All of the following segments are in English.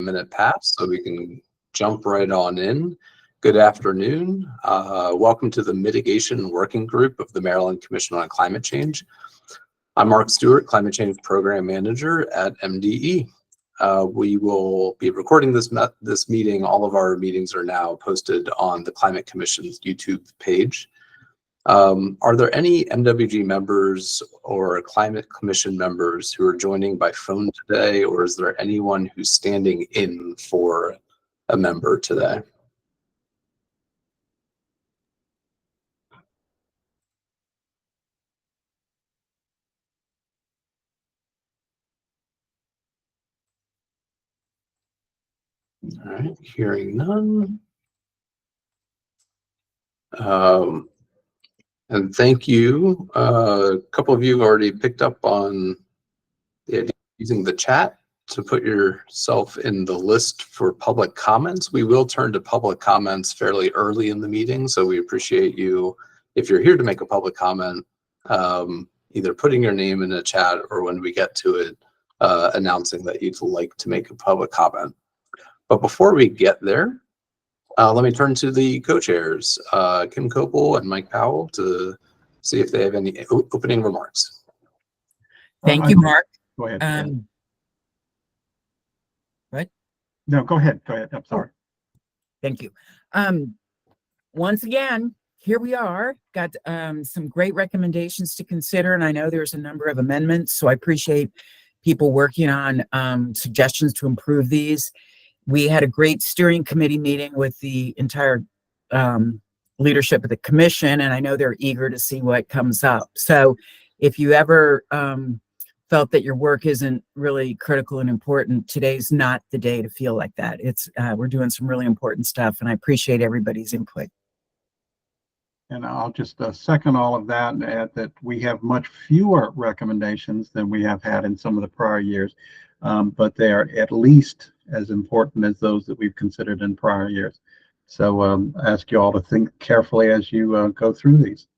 minute past, so we can jump right on in. Good afternoon. Welcome to the Mitigation Working Group of the Maryland Commission on Climate Change. I'm Mark Stewart, Climate Change Program Manager at MDE. We will be recording this meeting. All of our meetings are now posted on the Climate Commission's YouTube page. Are there any MWG members or Climate Commission members who are joining by phone today, or is there anyone who's standing in for a member today? All right, hearing none. And thank you. A couple of you already picked up on the idea of using the chat to put yourself in the list for public comments. We will turn to public comments fairly early in the meeting, so we appreciate you, if you're here to make a public comment, either putting your name in the chat or when we get to it, announcing that you'd like to make a public comment. But before we get there, let me turn to the co-chairs, Kim Copel and Mike Powell, to see if they have any opening remarks. Thank you, Mark. Go ahead. What? No, go ahead. Go ahead. I'm sorry. Thank you. Once again, here we are. Got some great recommendations to consider, and I know there's a number of amendments, so I appreciate people working on suggestions to improve these. We had a great steering committee meeting with the entire leadership of the commission, and I know they're eager to see what comes up. So if you ever felt that your work isn't really critical and important, today's not the day to feel like that. We're doing some really important stuff, and I appreciate everybody's input. And I'll just second all of that and add that we have much fewer recommendations than we have had in some of the prior years, but they are at least as important as those that we've considered in prior years. So I ask you all to think carefully as you go through these.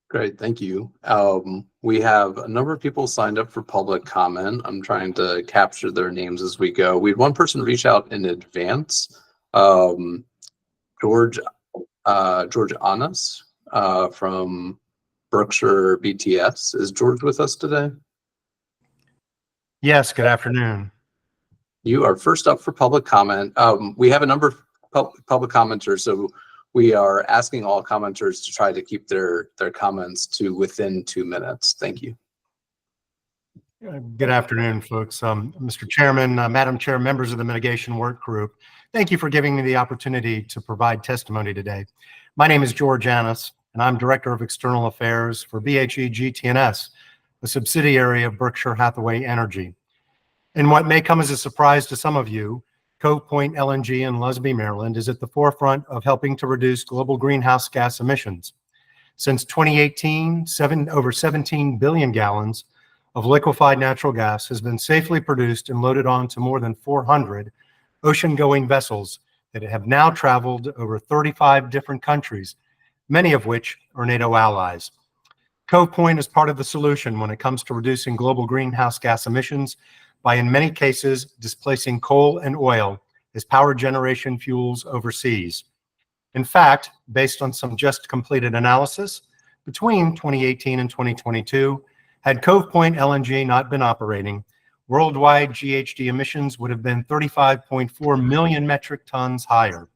Great, thank you. We have a number of people signed up for public comment. I'm trying to capture their names as we go. We had one person reach out in advance, George Anas from Berkshire BTS. Is George with us today? Yes, good afternoon. You are first up for public comment. We have a number of public commenters, so we are asking all commenters to try to keep their comments to within 2 minutes. Thank you. Good afternoon, folks. Mr. Chairman, Madam Chair, members of the Mitigation Work Group, thank you for giving me the opportunity to provide testimony today. My name is George Anas, and I'm Director of External Affairs for BHE GT&S, a subsidiary of Berkshire Hathaway Energy. And what may come as a surprise to some of you, Cove Point LNG in Lusby, Maryland is at the forefront of helping to reduce global greenhouse gas emissions. Since 2018, over 17 billion gallons of liquefied natural gas has been safely produced and loaded onto more than 400 ocean-going vessels that have now traveled over 35 different countries, many of which are NATO allies. Cove Point is part of the solution when it comes to reducing global greenhouse gas emissions by, in many cases, displacing coal and oil as power generation fuels overseas. In fact, based on some just completed analysis, between 2018 and 2022, had Cove Point LNG not been operating, worldwide GHG emissions would have been 35.4 million metric tons higher.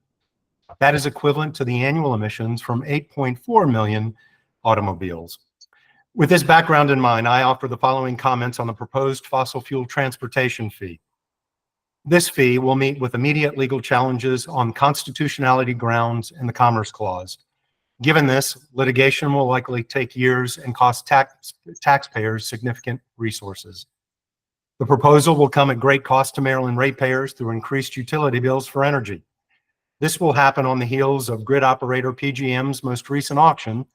That is equivalent to the annual emissions from 8.4 million automobiles. With this background in mind, I offer the following comments on the proposed fossil fuel transportation fee. This fee will meet with immediate legal challenges on constitutionality grounds in the Commerce Clause. Given this, litigation will likely take years and cost taxpayers significant resources. The proposal will come at great cost to Maryland ratepayers through increased utility bills for energy. This will happen on the heels of grid operator PGM's most recent auction,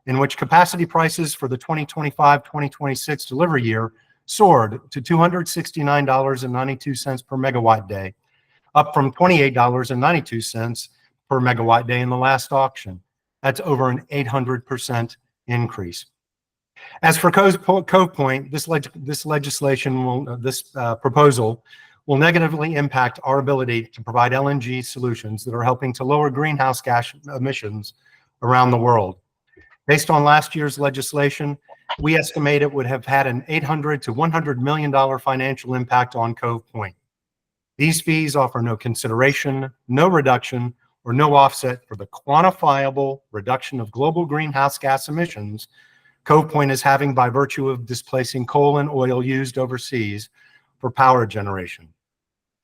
in which capacity prices for the 2025-2026 delivery year soared to $269.92 per megawatt day, up from $28.92 per megawatt day in the last auction. That's over an 800% increase. As for Cove Point, this proposal will negatively impact our ability to provide LNG solutions that are helping to lower greenhouse gas emissions around the world. Based on last year's legislation, we estimate it would have had an $800 to $100 million financial impact on Cove Point. These fees offer no consideration, no reduction, or no offset for the quantifiable reduction of global greenhouse gas emissions Cove Point is having by virtue of displacing coal and oil used overseas for power generation.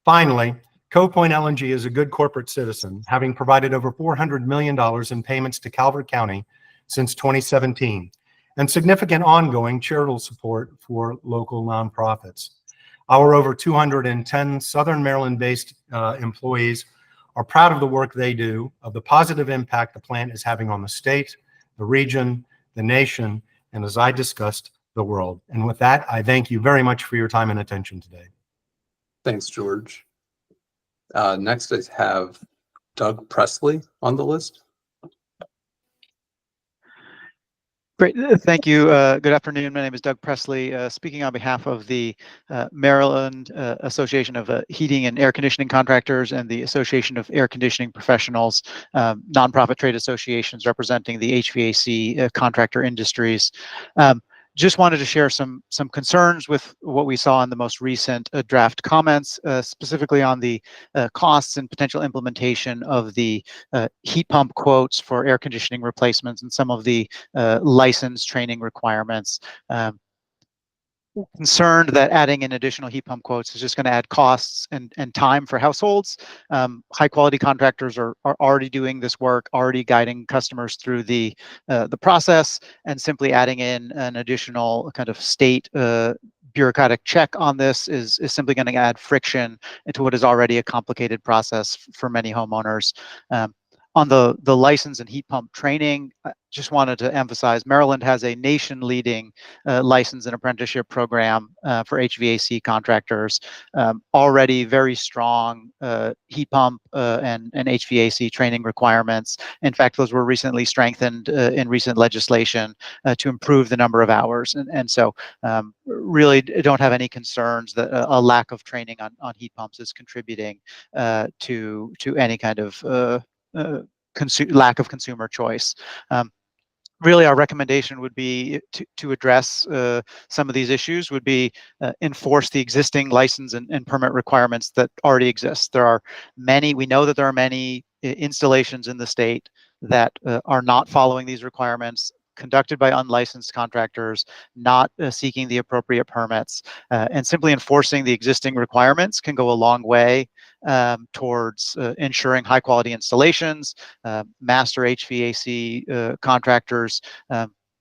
Finally, Cove Point LNG is a good corporate citizen, having provided over $400 million in payments to Calvert County since 2017, and significant ongoing charitable support for local nonprofits. Our over 210 Southern Maryland-based employees are proud of the work they do, of the positive impact the plant is having on the state, the region, the nation, and as I discussed, the world. And with that, I thank you very much for your time and attention today. Thanks, George. Next, I have Doug Presley on the list. Great, thank you. Good afternoon. My name is Doug Presley, speaking on behalf of the Maryland Association of Heating and Air Conditioning Contractors and the Association of Air Conditioning Professionals, nonprofit trade associations representing the HVAC contractor industries. Just wanted to share some concerns with what we saw in the most recent draft comments, specifically on the costs and potential implementation of the heat pump quotes for air conditioning replacements and some of the license training requirements. Concerned that adding in additional heat pump quotes is just going to add costs and time for households. High quality contractors are already doing this work, already guiding customers through the process, and simply adding in an additional kind of state bureaucratic check on this is simply going to add friction into what is already a complicated process for many homeowners. On the license and heat pump training, I just wanted to emphasize Maryland has a nation-leading license and apprenticeship program for HVAC contractors. Already very strong heat pump and HVAC training requirements. In fact, those were recently strengthened in recent legislation to improve the number of hours. And so really don't have any concerns that a lack of training on heat pumps is contributing to any kind of lack of consumer choice. Really, our recommendation would be to address some of these issues would be enforce the existing license and permit requirements that already exist. There are many, we know that there are many installations in the state that are not following these requirements, conducted by unlicensed contractors, not seeking the appropriate permits, and simply enforcing the existing requirements can go a long way towards ensuring high quality installations. Master HVAC contractors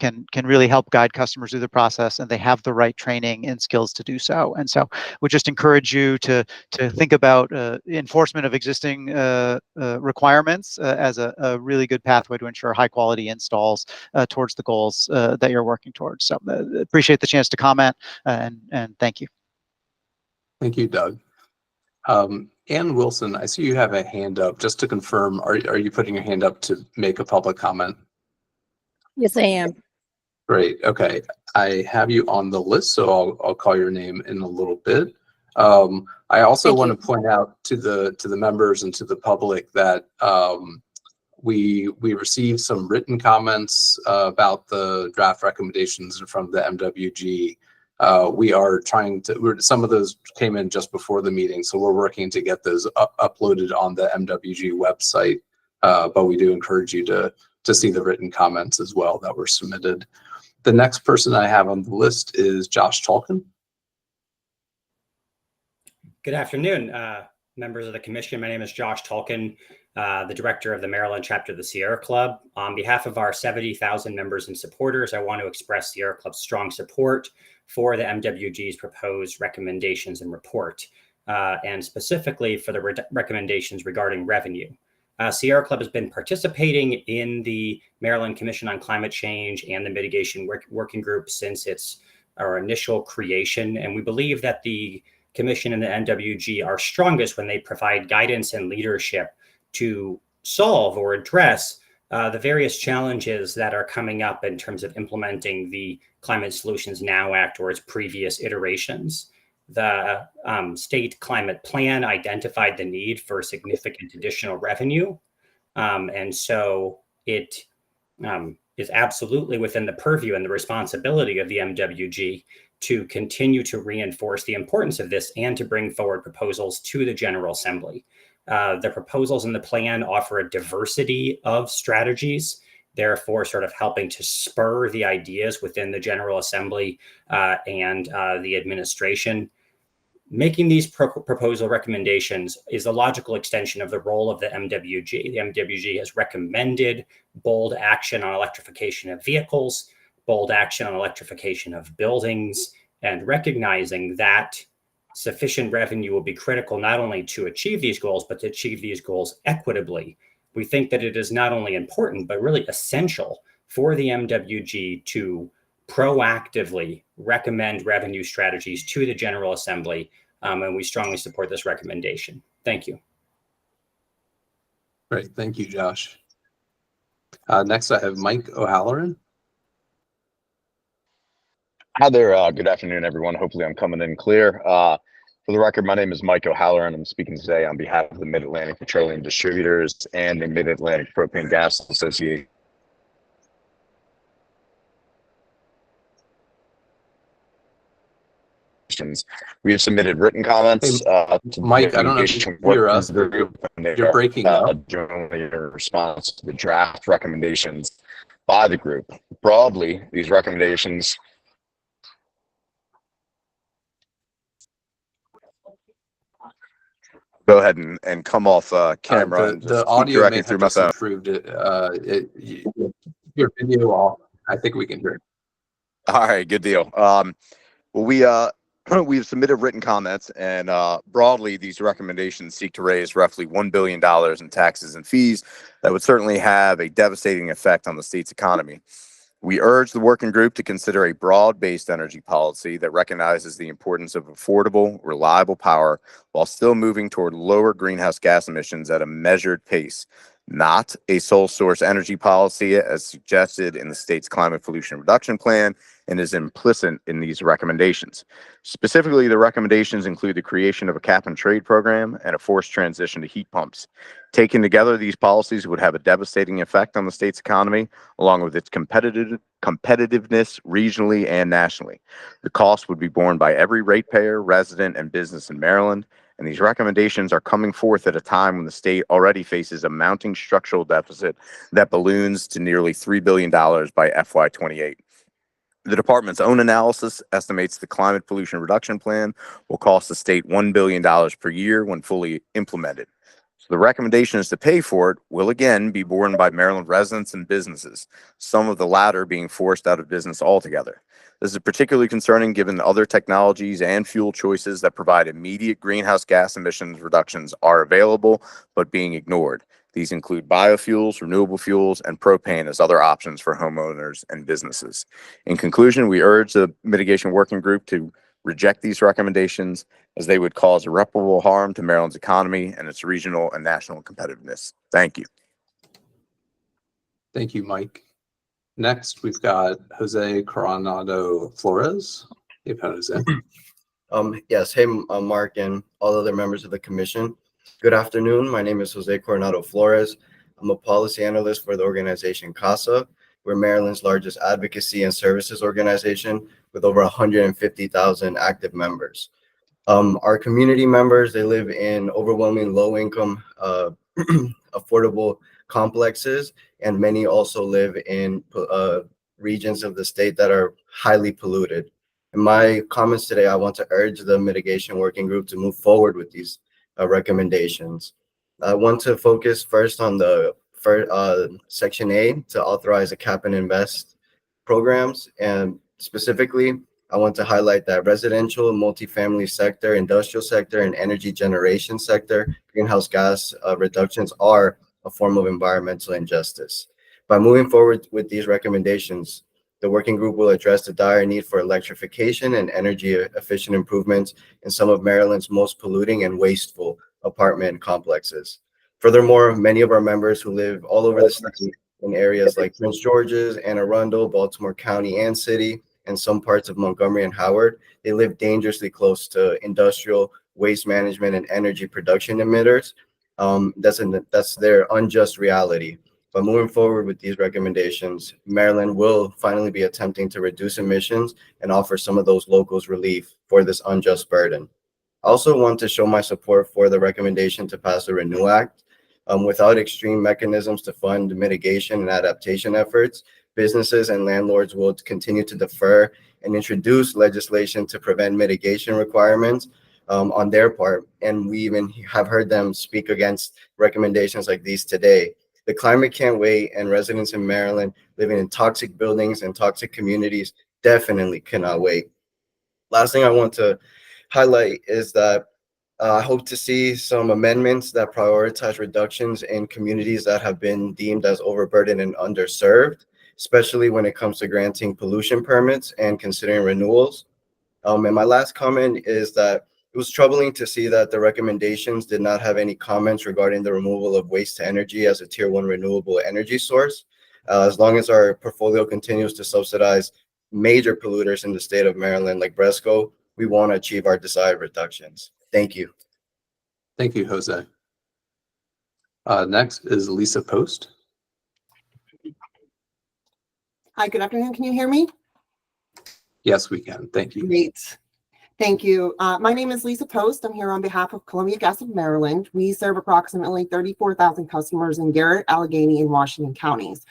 can really help guide customers through the process, and they have the right training and skills to do so. And so we just encourage you to think about enforcement of existing requirements as a really good pathway to ensure high quality installs towards the goals that you're working towards. So appreciate the chance to comment, and thank you. Thank you, Doug. Ann Wilson, I see you have a hand up. Just to confirm, are you putting your hand up to make a public comment? Yes, I am. Great. Okay. I have you on the list, so I'll call your name in a little bit. I also want to point out to the members and to the public that we received some written comments about the draft recommendations from the MWG. We are trying to, some of those came in just before the meeting, so we're working to get those uploaded on the MWG website. But we do encourage you to see the written comments as well that were submitted. The next person I have on the list is Josh Tolkien. Good afternoon, members of the commission. My name is Josh Tolkien, the director of the Maryland chapter of the Sierra Club. On behalf of our 70,000 members and supporters, I want to express Sierra Club's strong support for the MWG's proposed recommendations and report, and specifically for the recommendations regarding revenue. Sierra Club has been participating in the Maryland Commission on Climate Change and the Mitigation Working Group since our initial creation, and we believe that the Commission and the MWG are strongest when they provide guidance and leadership to solve or address the various challenges that are coming up in terms of implementing the Climate Solutions Now Act or its previous iterations. The state climate plan identified the need for significant additional revenue. And so it is absolutely within the purview and the responsibility of the MWG to continue to reinforce the importance of this and to bring forward proposals to the General Assembly. The proposals in the plan offer a diversity of strategies, therefore sort of helping to spur the ideas within the General Assembly and the administration. Making these proposal recommendations is a logical extension of the role of the MWG. The MWG has recommended bold action on electrification of vehicles, bold action on electrification of buildings, and recognizing that sufficient revenue will be critical not only to achieve these goals, but to achieve these goals equitably. We think that it is not only important, but really essential for the MWG to proactively recommend revenue strategies to the General Assembly, and we strongly support this recommendation. Thank you. Great, thank you, Josh. Next, I have Mike O'Halloran. Hi there. Good afternoon, everyone. Hopefully I'm coming in clear. For the record, my name is Mike O'Halloran. I'm speaking today on behalf of the Mid-Atlantic Petroleum Distributors and the Mid-Atlantic Propane Gas Association. We have submitted written comments to Mike, the I don't know if you mitigation can hear working us. group, and they You're are, breaking up. generally in response to the draft recommendations by the group. Broadly, these recommendations go ahead and come off camera and The just speak audio may directly have through my just phone. improved. Your video off. I think we can hear it. All right, good deal. Well, we've submitted written comments, and broadly, these recommendations seek to raise roughly $1 billion in taxes and fees that would certainly have a devastating effect on the state's economy. We urge the working group to consider a broad-based energy policy that recognizes the importance of affordable, reliable power while still moving toward lower greenhouse gas emissions at a measured pace, not a sole source energy policy as suggested in the state's climate pollution reduction plan and is implicit in these recommendations. Specifically, the recommendations include the creation of a cap and trade program and a forced transition to heat pumps. Taken together, these policies would have a devastating effect on the state's economy, along with its competitiveness regionally and nationally. The cost would be borne by every ratepayer, resident, and business in Maryland, and these recommendations are coming forth at a time when the state already faces a mounting structural deficit that balloons to nearly $3 billion by FY28. The department's own analysis estimates the climate pollution reduction plan will cost the state $1 billion per year when fully implemented. So the recommendations to pay for it will again be borne by Maryland residents and businesses, some of the latter being forced out of business altogether. This is particularly concerning given other technologies and fuel choices that provide immediate greenhouse gas emissions reductions are available but being ignored. These include biofuels, renewable fuels, and propane as other options for homeowners and businesses. In conclusion, we urge the mitigation working group to reject these recommendations as they would cause irreparable harm to Maryland's economy and its regional and national competitiveness. Thank you. Thank you, Mike. Next, we've got Jose Coronado Flores. Hey, Jose. Yes, hey, Mark and all other members of the commission. Good afternoon. My name is Jose Coronado Flores. I'm a policy analyst for the organization CASA. We're Maryland's largest advocacy and services organization with over 150,000 active members. Our community members, they live in overwhelming low-income, affordable complexes, and many also live in regions of the state that are highly polluted. In my comments today, I want to urge the mitigation working group to move forward with these recommendations. I want to focus first on the Section A to authorize a cap and invest programs, and specifically, I want to highlight that residential, multifamily sector, industrial sector, and energy generation sector greenhouse gas reductions are a form of environmental injustice. By moving forward with these recommendations, the working group will address the dire need for electrification and energy efficient improvements in some of Maryland's most polluting and wasteful apartment complexes. Furthermore, many of our members who live all over the state in areas like Prince George's, Anne Arundel, Baltimore County and City, and some parts of Montgomery and Howard. They live dangerously close to industrial, waste management, and energy production emitters. That's their unjust reality. But moving forward with these recommendations, Maryland will finally be attempting to reduce emissions and offer some of those locals relief for this unjust burden. I also want to show my support for the recommendation to pass the Renew Act. Without extreme mechanisms to fund mitigation and adaptation efforts, businesses and landlords will continue to defer and introduce legislation to prevent mitigation requirements on their part. And we even have heard them speak against recommendations like these today. The climate can't wait, and residents in Maryland living in toxic buildings and toxic communities definitely cannot wait. Last thing I want to highlight is that I hope to see some amendments that prioritize reductions in communities that have been deemed as overburdened and underserved, especially when it comes to granting pollution permits and considering renewals. And my last comment is that it was troubling to see that the recommendations did not have any comments regarding the removal of waste to energy as a tier 1 renewable energy source. As long as our portfolio continues to subsidize major polluters in the state of Maryland like Bresco, we want to achieve our desired reductions. Thank you. Thank you, Jose. Next is Lisa Post. Hi, good afternoon. Can you hear me? Yes, we can. Thank you. Great. Thank you. My name is Lisa Post. I'm here on behalf of Columbia Gas of Maryland. We serve approximately 34,000 customers in Garrett, Allegheny, and Washington counties.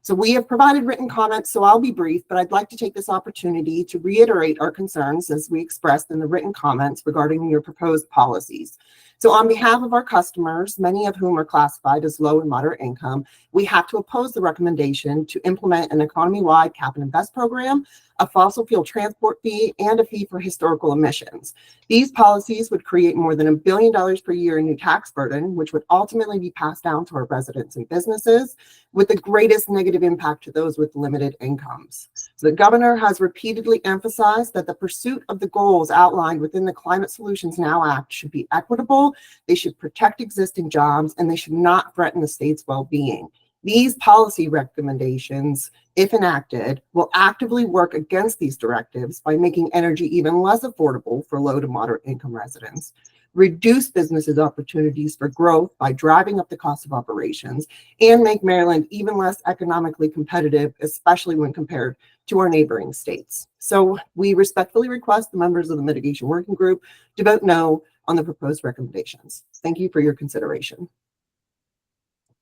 So we have provided written comments, so I'll be brief, but I'd like to take this opportunity to reiterate our concerns as we expressed in the written comments regarding your proposed policies. So on behalf of our customers, many of whom are classified as low and moderate income, we have to oppose the recommendation to implement an economy-wide cap and invest program, a fossil fuel transport fee, and a fee for historical emissions. These policies would create more than $1 billion per year in new tax burden, which would ultimately be passed down to our residents and businesses, with the greatest negative impact to those with limited incomes. So the governor has repeatedly emphasized that the pursuit of the goals outlined within the Climate Solutions Now Act should be equitable, they should protect existing jobs, and they should not threaten the state's well-being. These policy recommendations, if enacted, will actively work against these directives by making energy even less affordable for low to moderate income residents, reduce businesses' opportunities for growth by driving up the cost of operations, and make Maryland even less economically competitive, especially when compared to our neighboring states. So we respectfully request the members of the Mitigation Working Group to vote no on the proposed recommendations. Thank you for your consideration.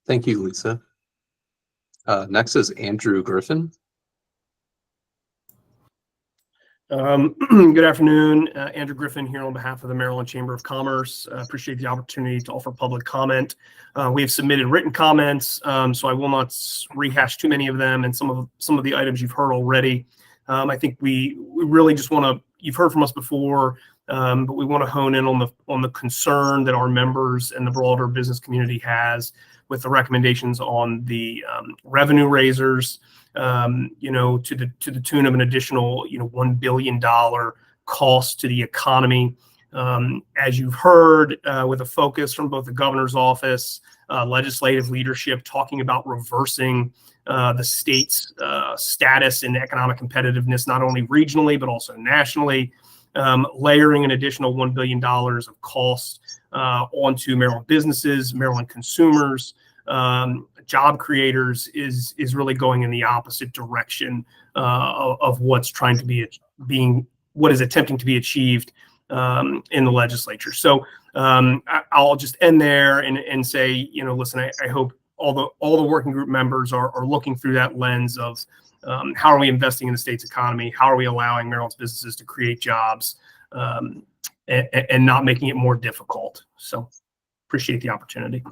Thank you, Lisa. Next is Andrew Griffin. Good afternoon. Andrew Griffin here on behalf of the Maryland Chamber of Commerce. Appreciate the opportunity to offer public comment. We have submitted written comments, so I will not rehash too many of them and some of the items you've heard already. I think we really just want to, you've heard from us before, but we want to hone in on the concern that our members and the broader business community has with the recommendations on the revenue raisers, to the tune of an additional, $1 billion cost to the economy. As you've heard, with a focus from both the governor's office, legislative leadership, talking about reversing the state's status in economic competitiveness, not only regionally, but also nationally, layering an additional $1 billion of costs onto Maryland businesses, Maryland consumers, job creators is really going in the opposite direction of what's trying to be what is attempting to be achieved in the legislature. So I'll just end there and say, listen, I hope all the working group members are looking through that lens of how are we investing in the state's economy? How are we allowing Maryland's businesses to create jobs and not making it more difficult? So appreciate the opportunity.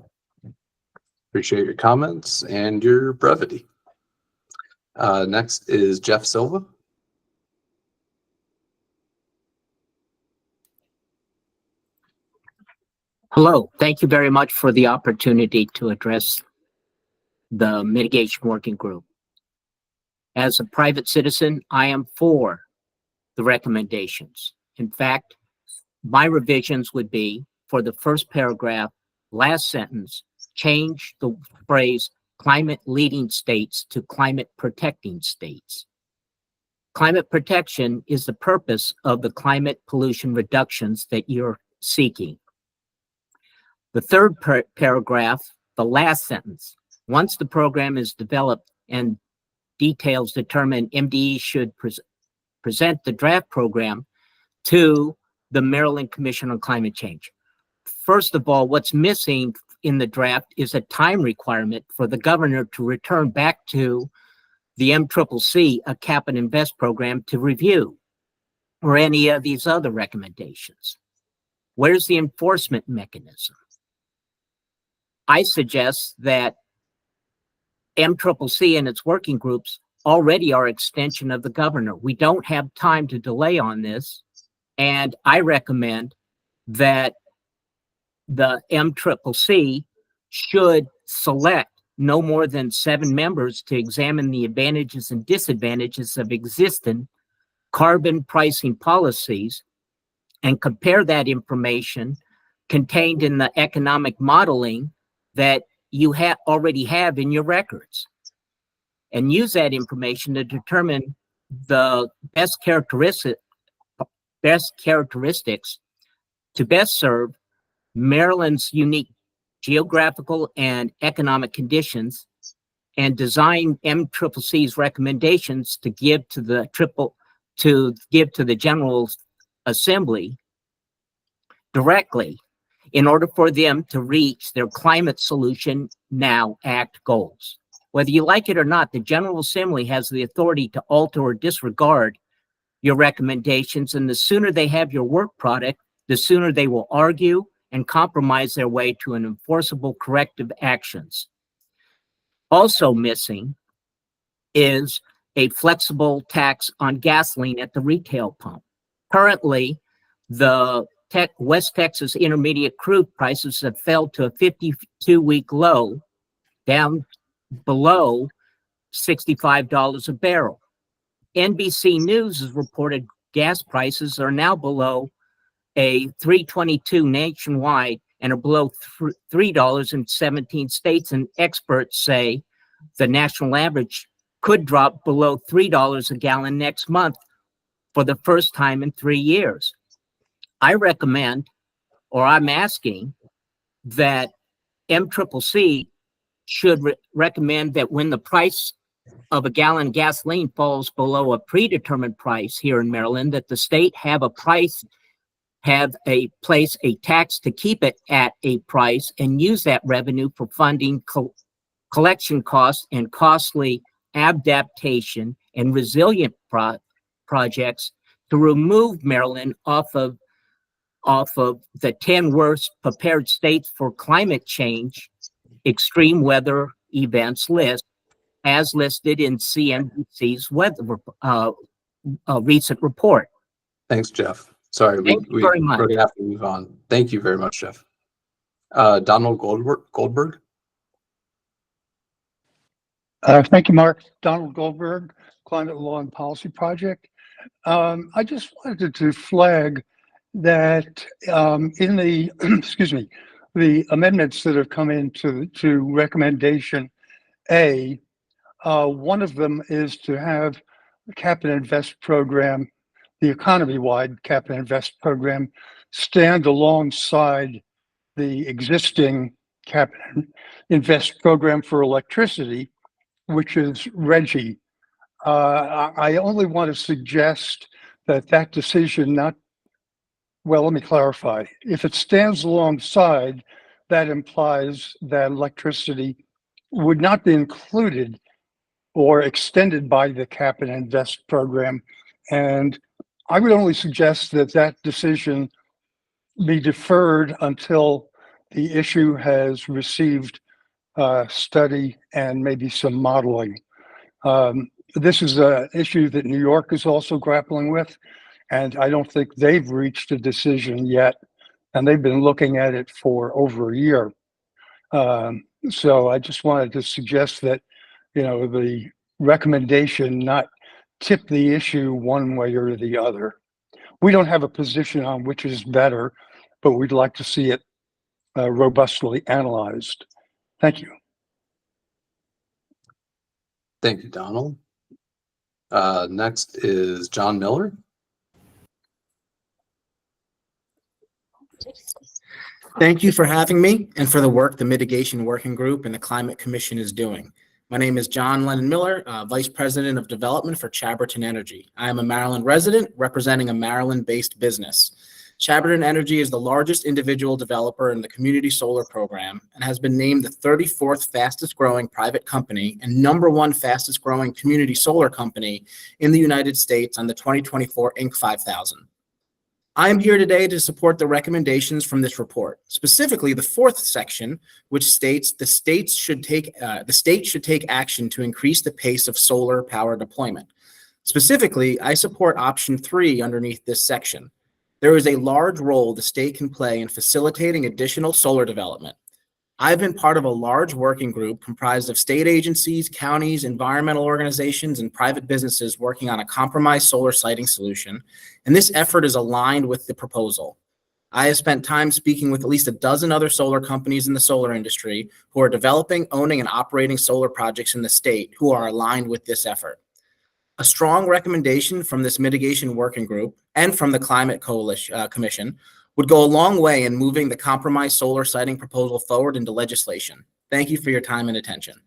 Appreciate your comments and your brevity. Next is Jeff Silva. Hello, thank you very much for the opportunity to address the Mitigation Working Group. As a private citizen, I am for the recommendations. In fact, my revisions would be for the first paragraph, last sentence, change the phrase climate leading states to climate protecting states. Climate protection is the purpose of the climate pollution reductions that you're seeking. The third paragraph, the last sentence, once the program is developed and details determined, MDE should present the draft program to the Maryland Commission on Climate Change. First of all, what's missing in the draft is a time requirement for the governor to return back to the MCCC, a cap and invest program, to review, or any of these other recommendations. Where's the enforcement mechanism? I suggest that MCCC and its working groups already are extension of the governor. We don't have time to delay on this, and I recommend that the MCCC should select no more than 7 members to examine the advantages and disadvantages of existing carbon pricing policies and compare that information contained in the economic modeling that you already have in your records, and use that information to determine the best characteristics to best serve Maryland's unique geographical and economic conditions, and design MCCC's recommendations to give to the General Assembly directly in order for them to reach their Climate Solution Now Act goals. Whether you like it or not, the General Assembly has the authority to alter or disregard your recommendations, and the sooner they have your work product, the sooner they will argue and compromise their way to an enforceable corrective actions. Also missing is a flexible tax on gasoline at the retail pump. Currently, the West Texas intermediate crude prices have fell to a 52-week low, down below $65 a barrel. NBC News has reported gas prices are now below a $3.22 nationwide and are below $3 in 17 states, and experts say the national average could drop below $3 a gallon next month for the first time in 3 years. I recommend, or I'm asking, that MCCC should recommend that when the price of a gallon of gasoline falls below a predetermined price here in Maryland, that the state have a tax to keep it at a price and use that revenue for funding collection costs and costly adaptation and resilient projects to remove Maryland off of the 10 worst prepared states for climate change extreme weather events list, as listed in CNBC's weather recent report. Thanks, Jeff. Sorry, Thank you very much. we're going to have to move on. Thank you very much, Jeff. Donald Goldberg. Thank you, Mark. Donald Goldberg, Climate Law and Policy Project. I just wanted to flag that in the, excuse me, the amendments that have come into recommendation A, one of them is to have the Cap and Invest program, the economy-wide Cap and Invest program, stand alongside the existing Cap and Invest program for electricity, which is RGGI. I only want to suggest that decision let me clarify. If it stands alongside, that implies that electricity would not be included or extended by the Cap and Invest program. And I would only suggest that decision be deferred until the issue has received study and maybe some modeling. This is an issue that New York is also grappling with, and I don't think they've reached a decision yet, and they've been looking at it for over a year. So I just wanted to suggest that, the recommendation not tip the issue one way or the other. We don't have a position on which is better, but we'd like to see it robustly analyzed. Thank you. Thank you, Donald. Next is John Miller. Thank you for having me and for the work the Mitigation Working Group and the Climate Commission is doing. My name is John Lennon Miller, Vice President of Development for Chaberton Energy. I am a Maryland resident representing a Maryland-based business. Chaberton Energy is the largest individual developer in the community solar program and has been named the 34th fastest growing private company and #1 fastest growing community solar company in the United States on the 2024 Inc. 5000. I am here today to support the recommendations from this report, specifically the 4th section, which states the state should take action to increase the pace of solar power deployment. Specifically, I support option 3 underneath this section. There is a large role the state can play in facilitating additional solar development. I've been part of a large working group comprised of state agencies, counties, environmental organizations, and private businesses working on a compromised solar siting solution, and this effort is aligned with the proposal. I have spent time speaking with at least a dozen other solar companies in the solar industry who are developing, owning, and operating solar projects in the state who are aligned with this effort. A strong recommendation from this mitigation working group and from the Climate Commission would go a long way in moving the compromised solar siting proposal forward into legislation. Thank you for your time and attention.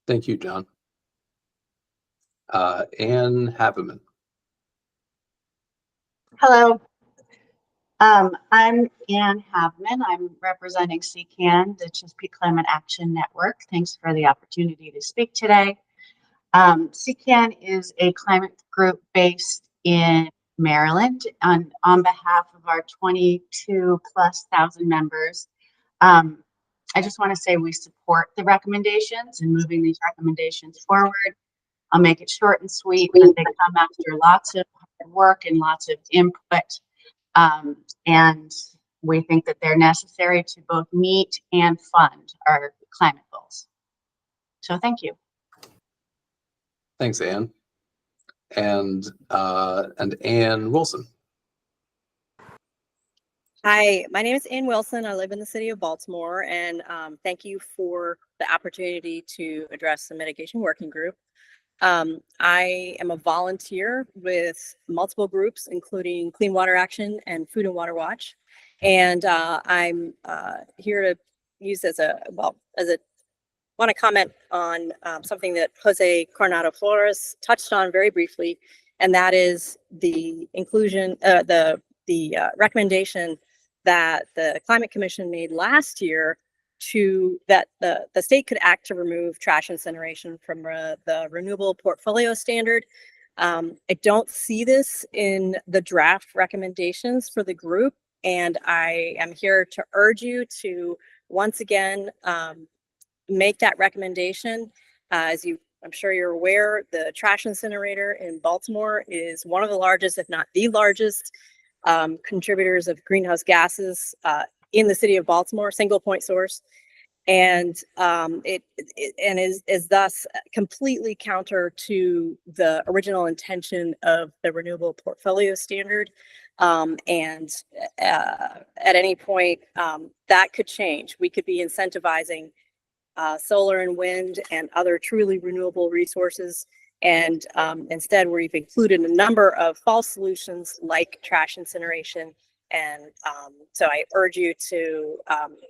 Thank you, John. Ann Haveman. Hello. I'm Ann Havman. I'm representing CCAN, the Chesapeake Climate Action Network. Thanks for the opportunity to speak today. CCAN is a climate group based in Maryland, and on behalf of our 22,000+ members, I just want to say we support the recommendations and moving these recommendations forward. I'll make it short and sweet because they come after lots of hard work and lots of input. And we think that they're necessary to both meet and fund our climate goals. So thank you. Thanks, Ann. And Ann Wilson. Hi, my name is Ann Wilson. I live in the city of Baltimore, and thank you for the opportunity to address the mitigation working group. I am a volunteer with multiple groups, including Clean Water Action and Food and Water Watch. And I'm here to use want to comment on something that Jose Coronado Flores touched on very briefly, and that is the inclusion, the recommendation that the Climate Commission made last year that the state could act to remove trash incineration from the renewable portfolio standard. I don't see this in the draft recommendations for the group, and I am here to urge you to once again make that recommendation. I'm sure you're aware, the trash incinerator in Baltimore is one of the largest, if not the largest, contributors of greenhouse gases in the city of Baltimore, single point source, and it is thus completely counter to the original intention of the renewable portfolio standard. And at any point, that could change. We could be incentivizing solar and wind and other truly renewable resources. And instead, we've included a number of false solutions like trash incineration. And so I urge you to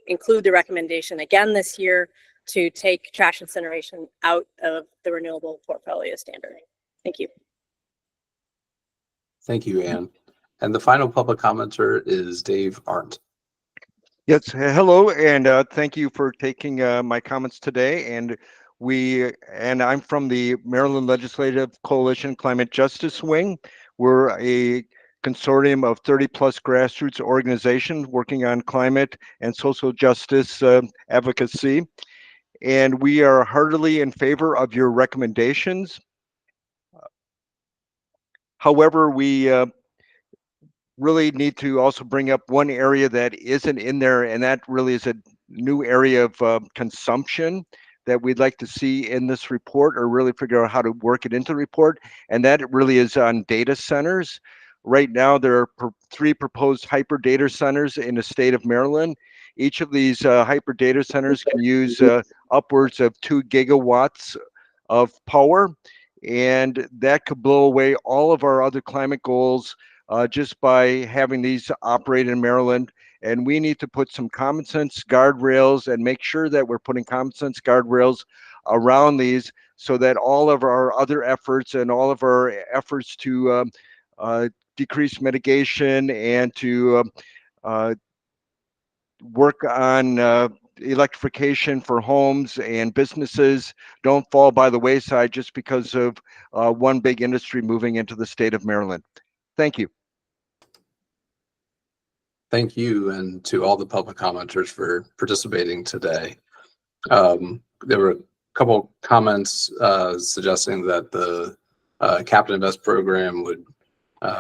include the recommendation again this year to take trash incineration out of the renewable portfolio standard. Thank you. Thank you, Ann. And the final public commenter is Dave Arndt. Yes, hello, and thank you for taking my comments today. And I'm from the Maryland Legislative Coalition Climate Justice Wing. We're a consortium of 30+ grassroots organizations working on climate and social justice advocacy. And we are heartily in favor of your recommendations. However, we really need to also bring up one area that isn't in there, and that really is a new area of consumption that we'd like to see in this report, or really figure out how to work it into the report, and that really is on data centers. Right now, there are 3 proposed hyper data centers in the state of Maryland, Each of these hyper data centers can use upwards of 2 gigawatts of power, and that could blow away all of our other climate goals just by having these operate in Maryland. And we need to put some common sense guardrails and make sure that we're putting common sense guardrails around these, so that all of our other efforts and all of our efforts to decrease mitigation and to work on electrification for homes and businesses don't fall by the wayside just because of one big industry moving into the state of Maryland. Thank you. Thank you, and to all the public commenters for participating today. There were a couple comments suggesting that the Cap and Invest program would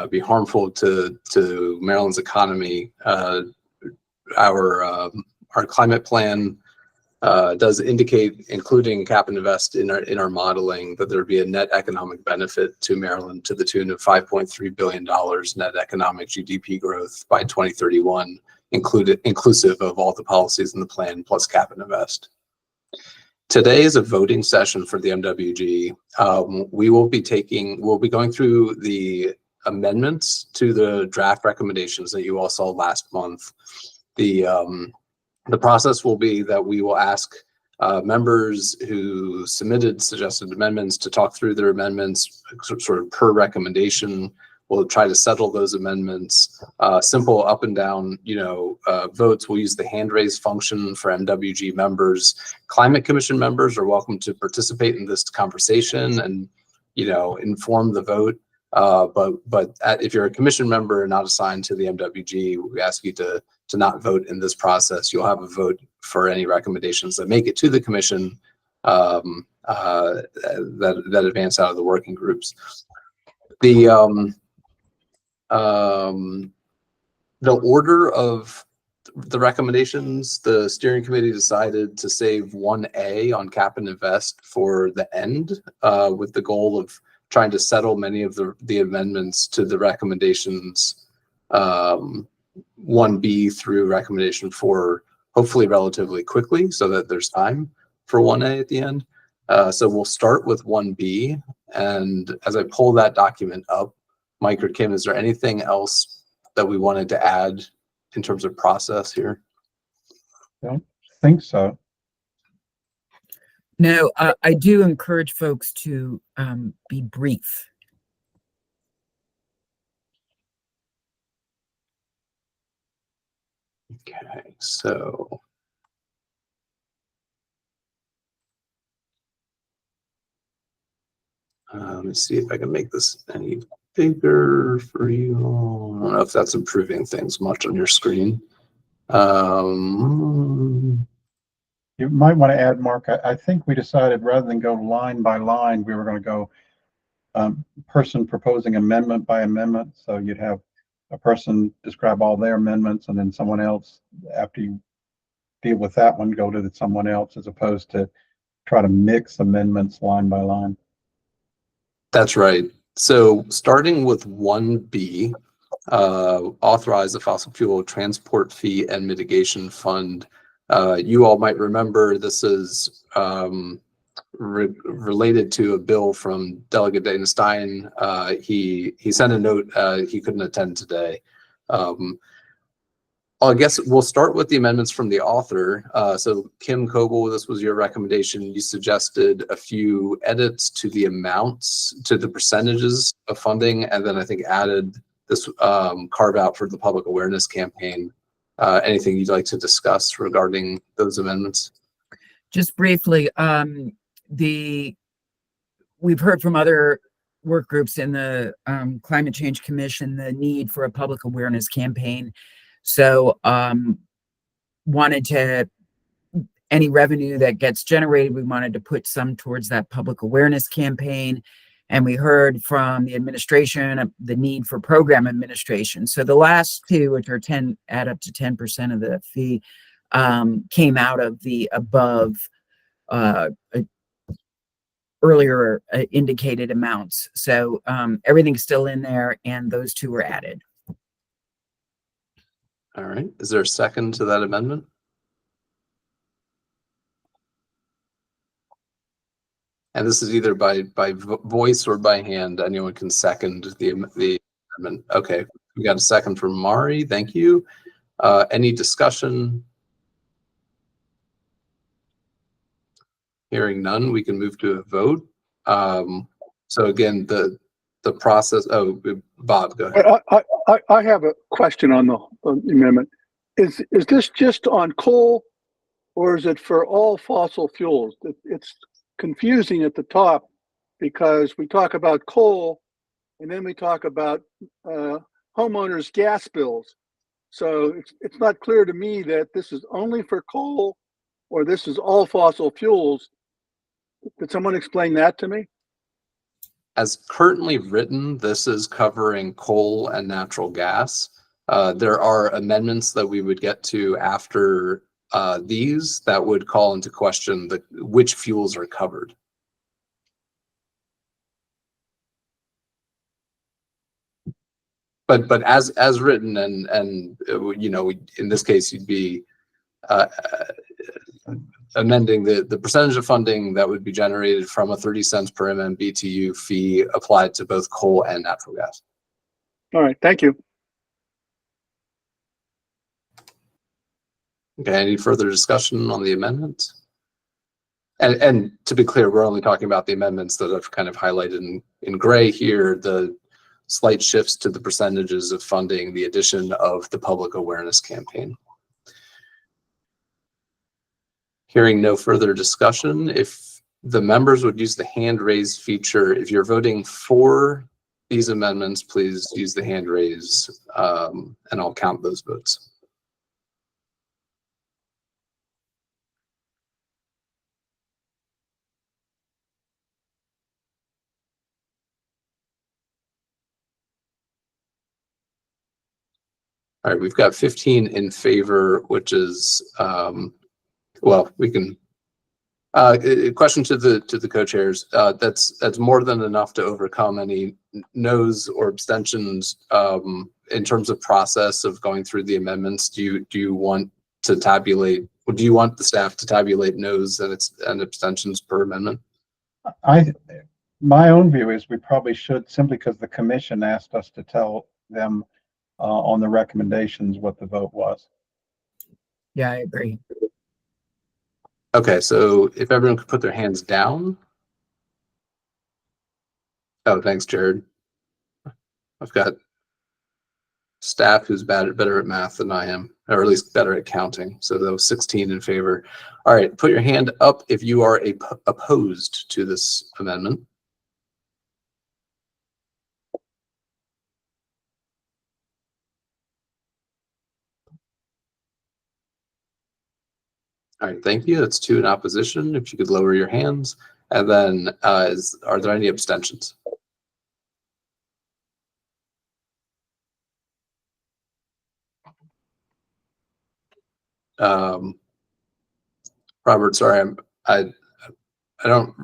be harmful to Maryland's economy. Our climate plan does indicate, including Cap and Invest in our modeling, that there would be a net economic benefit to Maryland to the tune of $5.3 billion net economic GDP growth by 2031, inclusive of all the policies in the plan plus Cap and Invest. Today is a voting session for the MWG. We'll be going through the amendments to the draft recommendations that you all saw last month. The process will be that we will ask members who submitted suggested amendments to talk through their amendments sort of per recommendation. We'll try to settle those amendments. Simple up and down, votes. We'll use the hand raise function for MWG members. Climate Commission members are welcome to participate in this conversation and, inform the vote. But if you're a commission member not assigned to the MWG, we ask you to not vote in this process. You'll have a vote for any recommendations that make it to the commission that advance out of the working groups. The order of the recommendations, the steering committee decided to save 1A on Cap and Invest for the end, with the goal of trying to settle many of the amendments to the recommendations 1B through recommendation 4, hopefully relatively quickly, so that there's time for 1A at the end. So we'll start with 1B, and as I pull that document up, Mike or Kim, is there anything else that we wanted to add in terms of process here? Don't think so. No, I do encourage folks to be brief. Okay, so let me see if I can make this any bigger for you. I don't know if that's improving things much on your screen. You might want to add, Mark, I think we decided rather than go line by line, we were going to go person proposing amendment by amendment. So you'd have a person describe all their amendments, and then someone else, after you deal with that one, go to someone else, as opposed to try to mix amendments line by line. That's right. So starting with 1B, authorize the fossil fuel transport fee and mitigation fund. You all might remember this is related to a bill from Delegate Dana Stein. He sent a note, he couldn't attend today. I guess we'll start with the amendments from the author. So Kim Coble, this was your recommendation. You suggested a few edits to the amounts, to the percentages of funding, and then I think added this carve out for the public awareness campaign. Anything you'd like to discuss regarding those amendments? Just briefly, we've heard from other work groups in the Climate Change Commission the need for a public awareness campaign. So wanted to, any revenue that gets generated, we wanted to put some towards that public awareness campaign. And we heard from the administration the need for program administration. So the last two, which are add up to 10% of the fee, came out of the above earlier indicated amounts. So everything's still in there, and those two were added. All right. Is there a second to that amendment? And this is either by voice or by hand. Anyone can second the amendment. Okay, we got a second from Mari. Thank you. Any discussion? Hearing none, we can move to a vote. So again, the process. Oh, Bob, go ahead. I have a question on the amendment. Is this just on coal, or is it for all fossil fuels? It's confusing at the top because we talk about coal and then we talk about homeowners' gas bills. So it's not clear to me that this is only for coal or this is all fossil fuels. Could someone explain that to me? As currently written, this is covering coal and natural gas. There are amendments that we would get to after these that would call into question which fuels are covered. But as written, and you know, in this case, you'd be amending the percentage of funding that would be generated from a 30 cents per MMBTU fee applied to both coal and natural gas. All right, thank you. Okay, any further discussion on the amendments? And to be clear, we're only talking about the amendments that I've kind of highlighted in gray here, the slight shifts to the percentages of funding, the addition of the public awareness campaign. Hearing no further discussion, if the members would use the hand raise feature, if you're voting for these amendments, please use the hand raise and I'll count those votes. All right, we've got 15 in favor, which is, well, we can, a question to the co-chairs. That's more than enough to overcome any no's or abstentions in terms of process of going through the amendments. Do you want to tabulate, or do you want the staff to tabulate no's and abstentions per amendment? My own view is we probably should, simply because the commission asked us to tell them on the recommendations what the vote was. Yeah, I agree. Okay, so if everyone could put their hands down. Oh, thanks, Jared. I've got staff who's better at math than I am, or at least better at counting. So those 16 in favor. All right, put your hand up if you are opposed to this amendment. All right, thank you. That's 2 in opposition. If you could lower your hands. And then are there any abstentions? Robert, sorry, I don't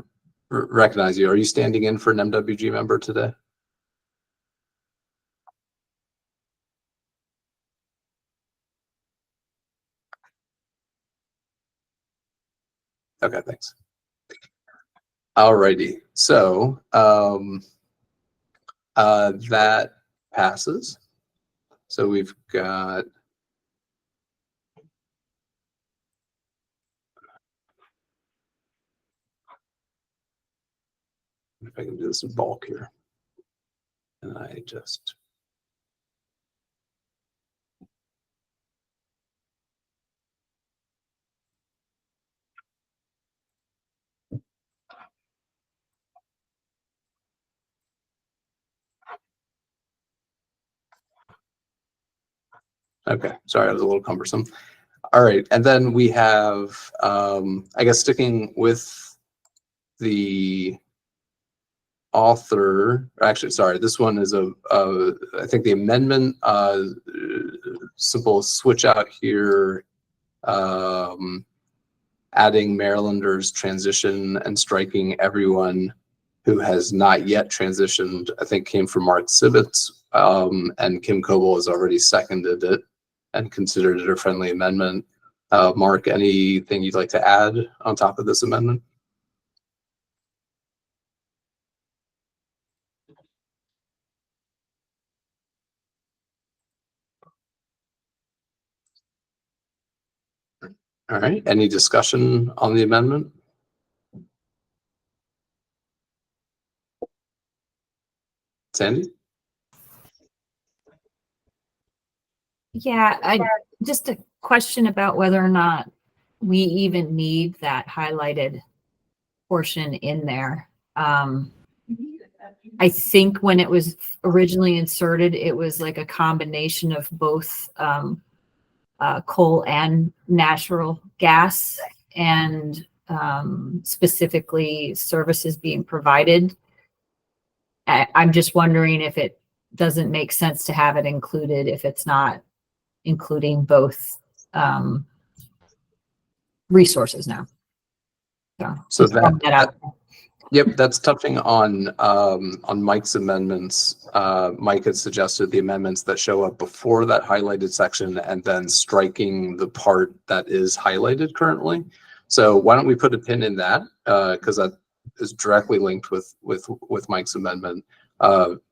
recognize you. Are you standing in for an MWG member today? Okay, thanks. Alrighty, so that passes. So we've got if I can do this in bulk here. And I just okay, sorry, I was a little cumbersome. All right, and then we have I guess sticking with the author, actually, sorry, this one is I think the amendment, simple switch out here, adding Marylanders transition and striking everyone who has not yet transitioned, I think came from Mark Sibitz, and Kim Coble has already seconded it and considered it a friendly amendment. Mark, anything you'd like to add on top of this amendment? All right, any discussion on the amendment? Sandy? Yeah, just a question about whether or not we even need that highlighted portion in there. I think when it was originally inserted, it was like a combination of both coal and natural gas, and specifically services being provided. I'm just wondering if it doesn't make sense to have it included if it's not including both resources now. So just throwing that out. Yep, that's touching on Mike's amendments. Mike had suggested the amendments that show up before that highlighted section and then striking the part that is highlighted currently. So why don't we put a pin in that, because that is directly linked with Mike's amendment.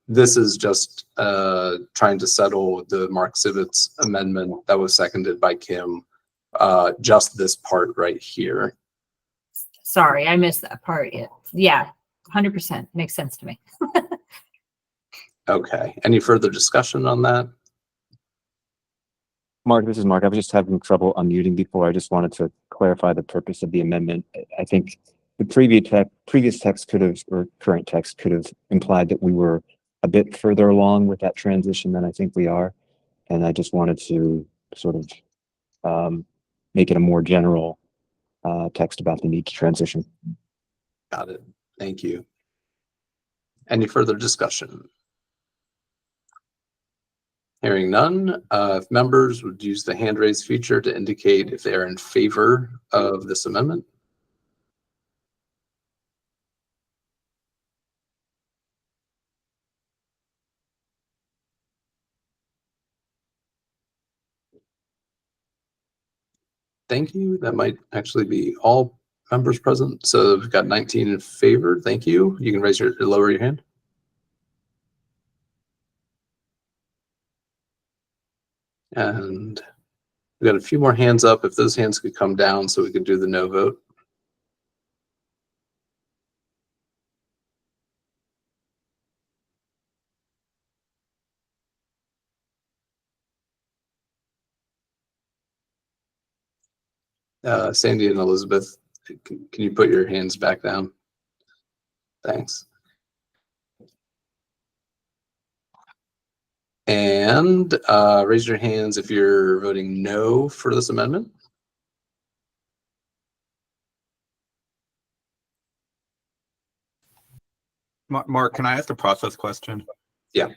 This is just trying to settle the Mark Sivitz amendment that was seconded by Kim. Just this part right here. Sorry, I missed that part. Yeah, 100% makes sense to me. Okay. Any further discussion on that? Mark, this is Mark. I was just having trouble unmuting before. I just wanted to clarify the purpose of the amendment. I think the previous text could have, or current text could have implied that we were a bit further along with that transition than I think we are. And I just wanted to sort of make it a more general text about the need to transition. Got it. Thank you. Any further discussion? Hearing none, if members would use the hand raise feature to indicate if they are in favor of this amendment. Thank you. That might actually be all members present. So we've got 19 in favor. Thank you. You can lower your hand. And we've got a few more hands up. If those hands could come down so we could do the no vote. Sandy and Elizabeth, can you put your hands back down? Thanks. And raise your hands if you're voting no for this amendment. Mark, can I ask a process question? Yeah.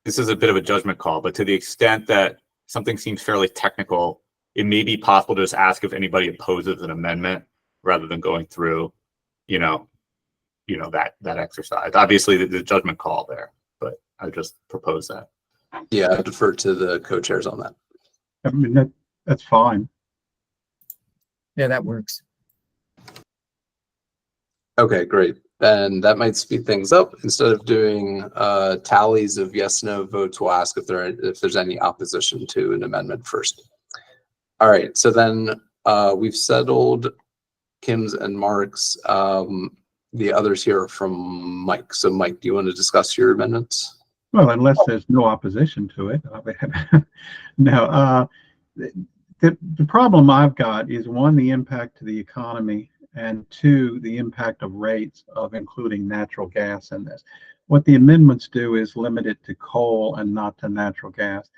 This is a bit of a judgment call, but to the extent that something seems fairly technical, it may be possible to just ask if anybody opposes an amendment rather than going through, that exercise. Obviously, the judgment call there, but I just propose that. Yeah, I defer to the co-chairs on that. I mean, that's fine. Yeah, that works. Okay, great. And that might speed things up. Instead of doing tallies of yes, no votes, we'll ask if there's any opposition to an amendment first. All right, so then we've settled Kim's and Mark's. The others here are from Mike. So Mike, do you want to discuss your amendments? Well, unless there's no opposition to it. No, the problem I've got is, one, the impact to the economy, and two, the impact of rates of including natural gas in this. What the amendments do is limit it to coal and not to natural gas.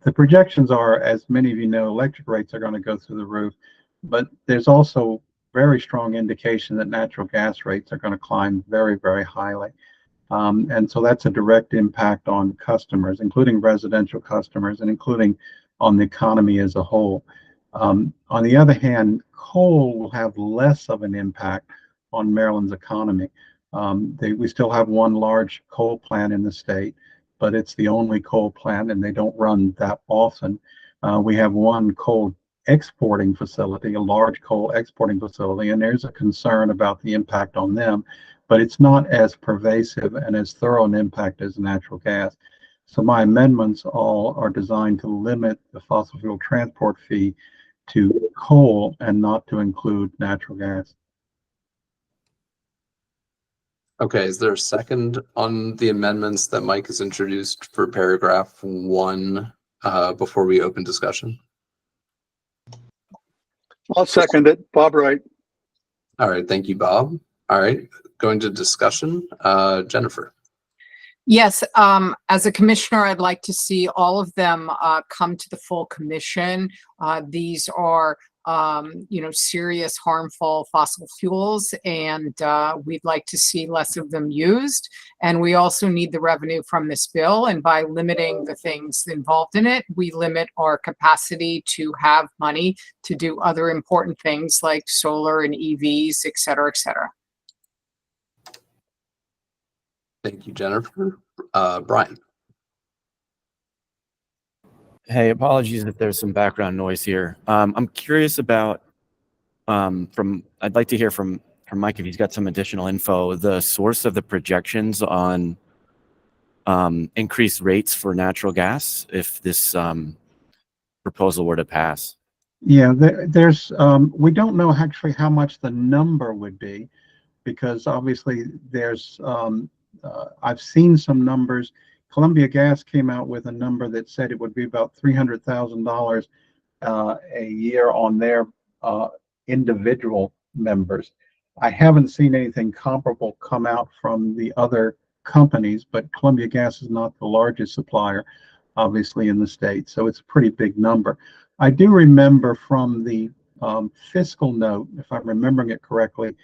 The projections are, as many of you know, electric rates are going to go through the roof, but there's also very strong indication that natural gas rates are going to climb very, very highly. And so that's a direct impact on customers, including residential customers and including on the economy as a whole. On the other hand, coal will have less of an impact on Maryland's economy. We still have one large coal plant in the state, but it's the only coal plant and they don't run that often. We have one coal exporting facility, a large coal exporting facility, and there's a concern about the impact on them, but it's not as pervasive and as thorough an impact as natural gas. So my amendments all are designed to limit the fossil fuel transport fee to coal and not to include natural gas. Okay, is there a second on the amendments that Mike has introduced for paragraph 1 before we open discussion? I'll second it. Bob Wright. All right, thank you, Bob. All right, going to discussion. Jennifer. Yes, as a commissioner, I'd like to see all of them come to the full commission. These are, serious, harmful fossil fuels, and we'd like to see less of them used. And we also need the revenue from this bill. And by limiting the things involved in it, we limit our capacity to have money to do other important things like solar and EVs, et cetera, et cetera. Thank you, Jennifer. Brian. Hey, apologies if there's some background noise here. I'm curious about, I'd like to hear from Mike if he's got some additional info, the source of the projections on increased rates for natural gas if this proposal were to pass. Yeah, there's, we don't know actually how much the number would be, because obviously there's, I've seen some numbers. Columbia Gas came out with a number that said it would be about $300,000 a year on their individual members. I haven't seen anything comparable come out from the other companies, but Columbia Gas is not the largest supplier, obviously, in the state, so it's a pretty big number. I do remember from the fiscal note, if I'm remembering it correctly,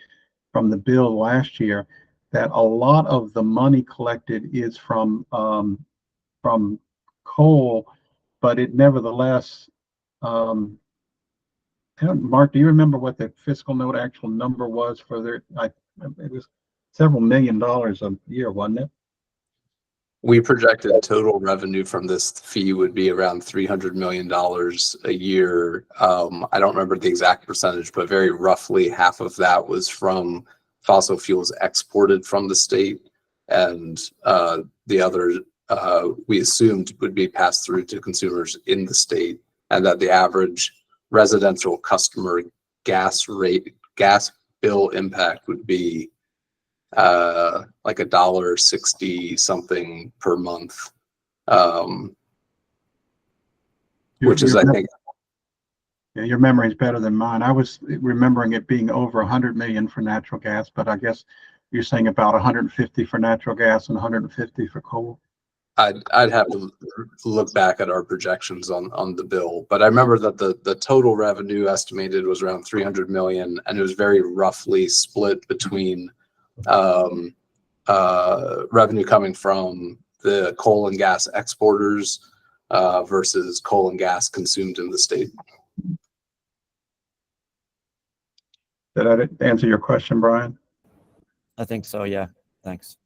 from the bill last year, that a lot of the money collected is from coal, but it nevertheless, Mark, do you remember what the fiscal note actual number was for their? It was several $1 million a year, wasn't it? We projected total revenue from this fee would be around $300 million a year. I don't remember the exact percentage, but very roughly half of that was from fossil fuels exported from the state, and the other we assumed would be passed through to consumers in the state, and that the average residential customer gas bill impact would be like $1.60 something per month, which is, I think. Yeah, your memory is better than mine. I was remembering it being over 100 million for natural gas, but I guess you're saying about 150 for natural gas and 150 for coal. I'd have to look back at our projections on the bill, but I remember that the total revenue estimated was around 300 million, and it was very roughly split between revenue coming from the coal and gas exporters versus coal and gas consumed in the state. Did that answer your question, Brian? I think so, yeah. Thanks.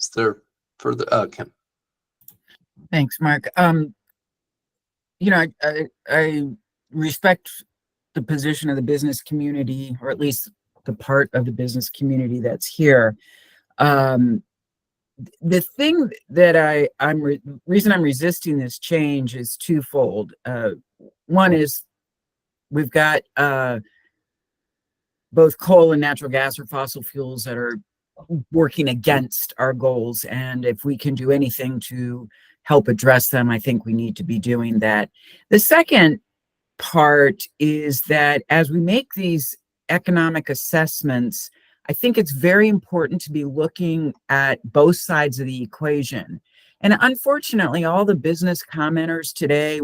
Is there further? Kim. Thanks, Mark. I respect the position of the business community, or at least the part of the business community that's here. The thing that reason I'm resisting this change is twofold. One is we've got both coal and natural gas or fossil fuels that are working against our goals, and if we can do anything to help address them, I think we need to be doing that. The second part is that as we make these economic assessments, I think it's very important to be looking at both sides of the equation. And unfortunately, all the business commenters today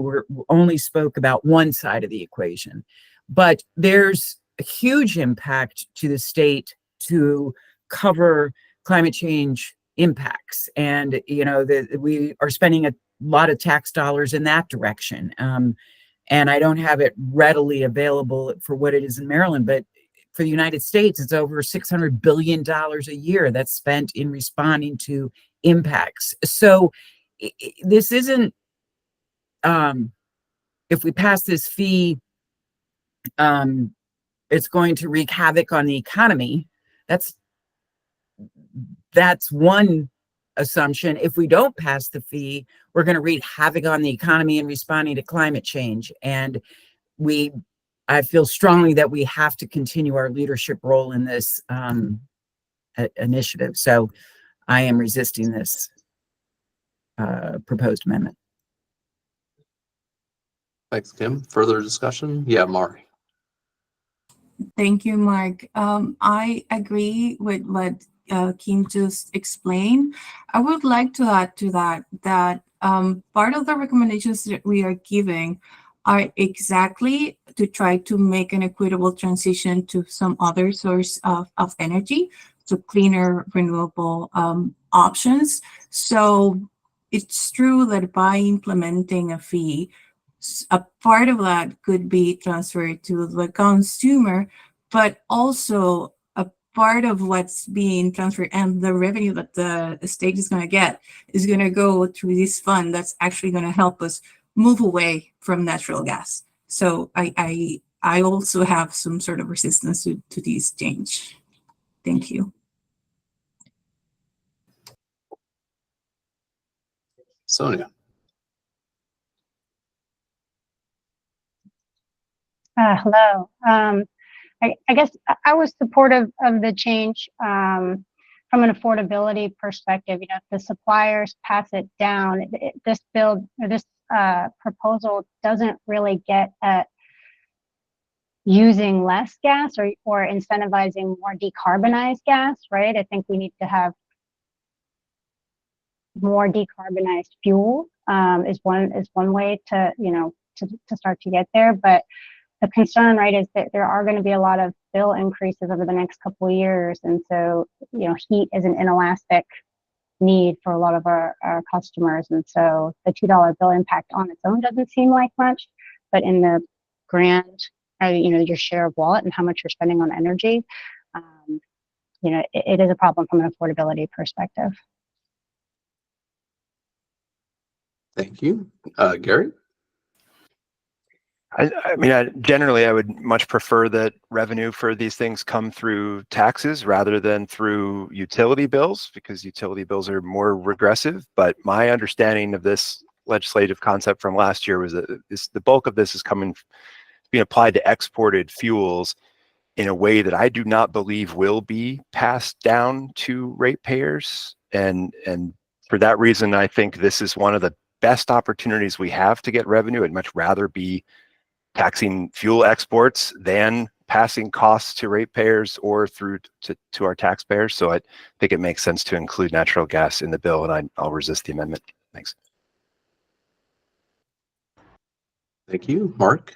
only spoke about one side of the equation. But there's a huge impact to the state to cover climate change impacts. And, we are spending a lot of tax dollars in that direction. And I don't have it readily available for what it is in Maryland, but for the United States, it's over $600 billion a year that's spent in responding to impacts. So this isn't, if we pass this fee, it's going to wreak havoc on the economy. That's one assumption. If we don't pass the fee, we're going to wreak havoc on the economy and responding to climate change. And I feel strongly that we have to continue our leadership role in this initiative. So I am resisting this proposed amendment. Thanks, Kim. Further discussion? Yeah, Mari. Thank you, Mark. I agree with what Kim just explained. I would like to add to that part of the recommendations that we are giving are exactly to try to make an equitable transition to some other source of energy, so cleaner, renewable options. So it's true that by implementing a fee, a part of that could be transferred to the consumer, but also a part of what's being transferred and the revenue that the state is going to get is going to go through this fund that's actually going to help us move away from natural gas. So I also have some sort of resistance to this change. Thank you. Sonia. Hello. I guess I was supportive of the change from an affordability perspective. You know, if the suppliers pass it down, this bill or this proposal doesn't really get at using less gas or incentivizing more decarbonized gas, right? I think we need to have more decarbonized fuel is one way to, you know, to start to get there. But the concern, right, is that there are going to be a lot of bill increases over the next couple of years. And so, you know, heat is an inelastic need for a lot of our customers. And so the $2 bill impact on its own doesn't seem like much, but in the grand, you know, your share of wallet and how much you're spending on energy, you know, it is a problem from an affordability perspective. Thank you. Gary? I mean, generally, I would much prefer that revenue for these things come through taxes rather than through utility bills, because utility bills are more regressive. But my understanding of this legislative concept from last year was that the bulk of this is being applied to exported fuels in a way that I do not believe will be passed down to ratepayers. And for that reason, I think this is one of the best opportunities we have to get revenue. I'd much rather be taxing fuel exports than passing costs to ratepayers or through to our taxpayers. So I think it makes sense to include natural gas in the bill, and I'll resist the amendment. Thanks. Thank you. Mark?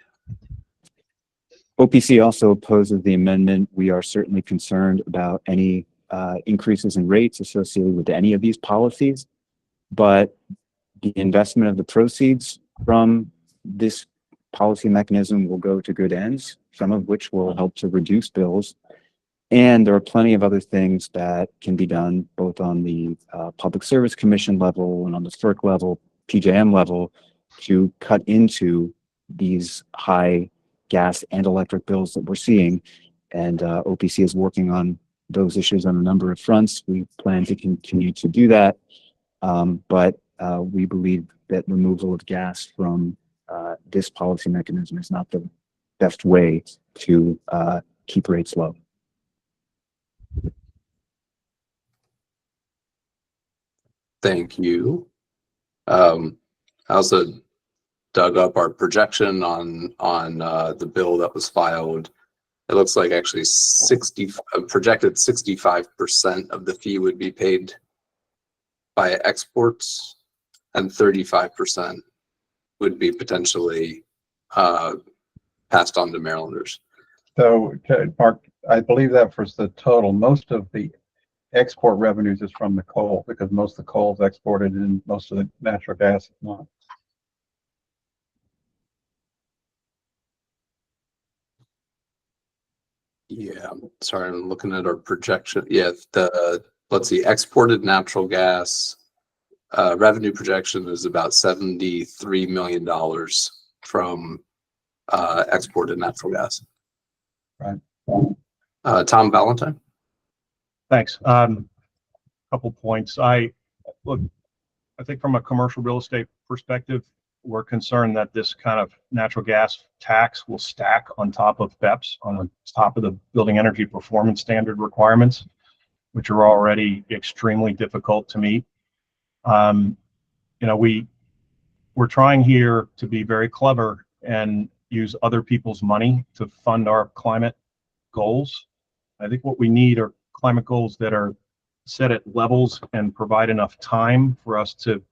OPC also opposes the amendment. We are certainly concerned about any increases in rates associated with any of these policies, but the investment of the proceeds from this policy mechanism will go to good ends, some of which will help to reduce bills. And there are plenty of other things that can be done both on the Public Service Commission level and on the FERC level, PJM level, to cut into these high gas and electric bills that we're seeing. And OPC is working on those issues on a number of fronts. We plan to continue to do that. But we believe that removal of gas from this policy mechanism is not the best way to keep rates low. Thank you. I also dug up our projection on the bill that was filed. It looks like actually projected 65% of the fee would be paid by exports, and 35% would be potentially passed on to Marylanders. So, Mark, I believe that was the total. Most of the export revenues is from the coal, because most of the coal is exported and most of the natural gas is not. Yeah, sorry, I'm looking at our projection. Yeah, let's see, exported natural gas revenue projection is about $73 million from exported natural gas. Right. Tom Valentine. Thanks. Couple points. look, I think from a commercial real estate perspective, we're concerned that this kind of natural gas tax will stack on top of BEPS, on the top of the building energy performance standard requirements, which are already extremely difficult to meet. You know, we're trying here to be very clever and use other people's money to fund our climate goals. I think what we need are climate goals that are set at levels and provide enough time for us to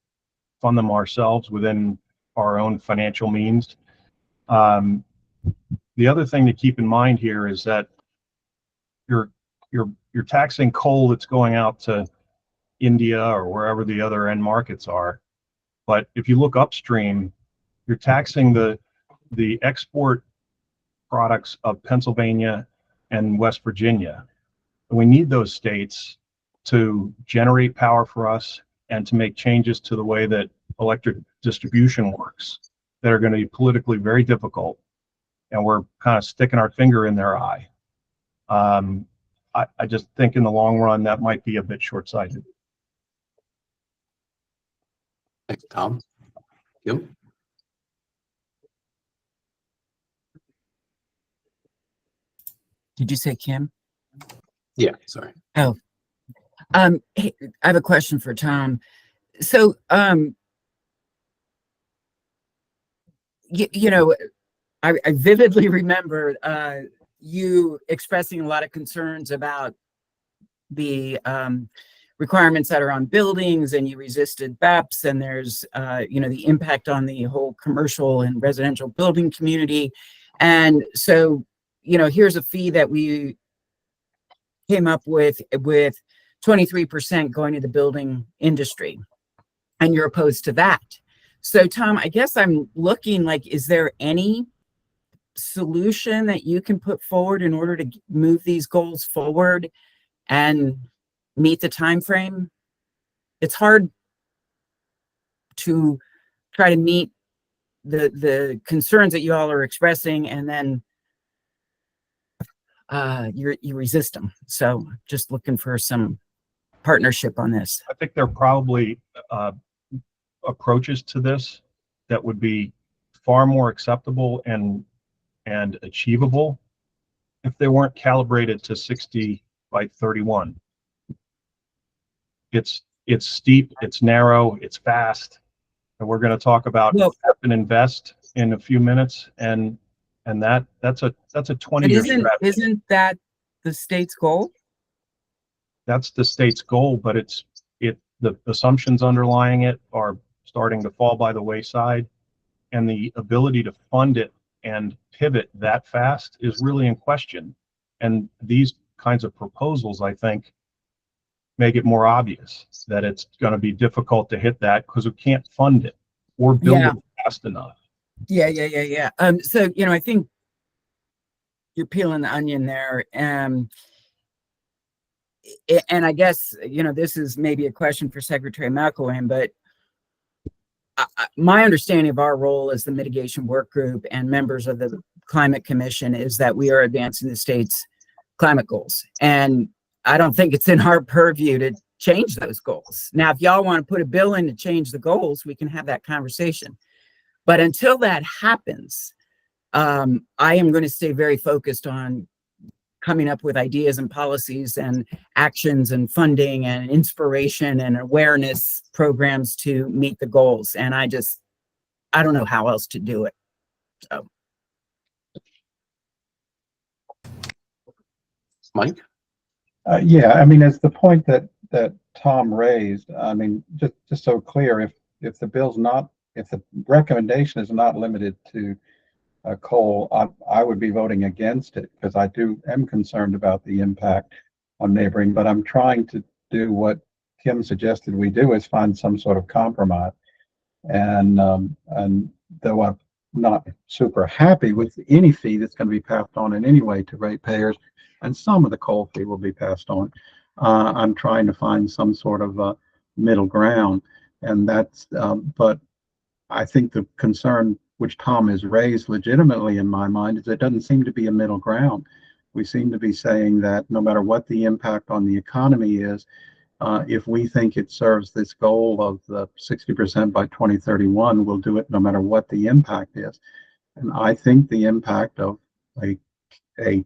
fund them ourselves within our own financial means. The other thing to keep in mind here is that you're taxing coal that's going out to India or wherever the other end markets are. But if you look upstream, you're taxing the export products of Pennsylvania and West Virginia. And we need those states to generate power for us and to make changes to the way that electric distribution works that are going to be politically very difficult. And we're kind of sticking our finger in their eye. I just think in the long run, that might be a bit short-sighted. Thanks, Tom. Kim? Did you say Kim? Yeah, sorry. Oh, hey, I have a question for Tom. So, you know, I vividly remember you expressing a lot of concerns about the requirements that are on buildings, and you resisted BEPS, and there's, you know, the impact on the whole commercial and residential building community. And so, you know, here's a fee that we came up with 23% going to the building industry, and you're opposed to that. So Tom, I guess I'm looking like, is there any solution that you can put forward in order to move these goals forward and meet the time frame? It's hard to try to meet the concerns that you all are expressing, and then you resist them. So just looking for some partnership on this. I think there are probably approaches to this that would be far more acceptable and achievable if they weren't calibrated to 60 by 31. It's steep, it's narrow, it's fast, and we're going to talk about step and invest in a few minutes, and that's a 20-year strategy. Isn't that the state's goal? That's the state's goal, but the assumptions underlying it are starting to fall by the wayside, and the ability to fund it and pivot that fast is really in question. And these kinds of proposals, I think, make it more obvious that it's going to be difficult to hit that because we can't fund it or build it fast enough. Yeah. So, you know, I think you're peeling the onion there. And I guess, you know, this is maybe a question for Secretary McElwain, but my understanding of our role as the mitigation work group and members of the Climate Commission is that we are advancing the state's climate goals. And I don't think it's in our purview to change those goals. Now, if y'all want to put a bill in to change the goals, we can have that conversation. But until that happens, I am going to stay very focused on coming up with ideas and policies and actions and funding and inspiration and awareness programs to meet the goals. And I don't know how else to do it. So. Mike? Yeah, I mean, as the point that Tom raised, I mean, just so clear, if the recommendation is not limited to coal, I would be voting against it because I am concerned about the impact on neighboring, but I'm trying to do what Kim suggested we do, is find some sort of compromise. And though I'm not super happy with any fee that's going to be passed on in any way to ratepayers, and some of the coal fee will be passed on, I'm trying to find some sort of middle ground. And that's, but I think the concern which Tom has raised legitimately in my mind is there doesn't seem to be a middle ground. We seem to be saying that no matter what the impact on the economy is, If we think it serves this goal of the 60% by 2031, we'll do it no matter what the impact is. And I think the impact of a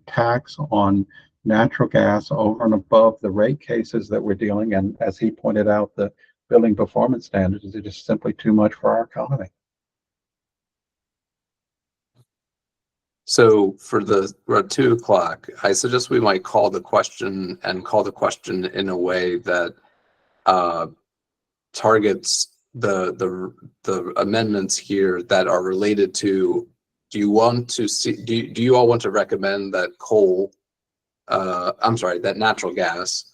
tax on natural gas over and above the rate cases that we're dealing, and as he pointed out, the building performance standards, is just simply too much for our economy. So for we're at 2 o'clock, I suggest we might call the question in a way that targets the amendments here that are related to, do you all want to recommend that that natural gas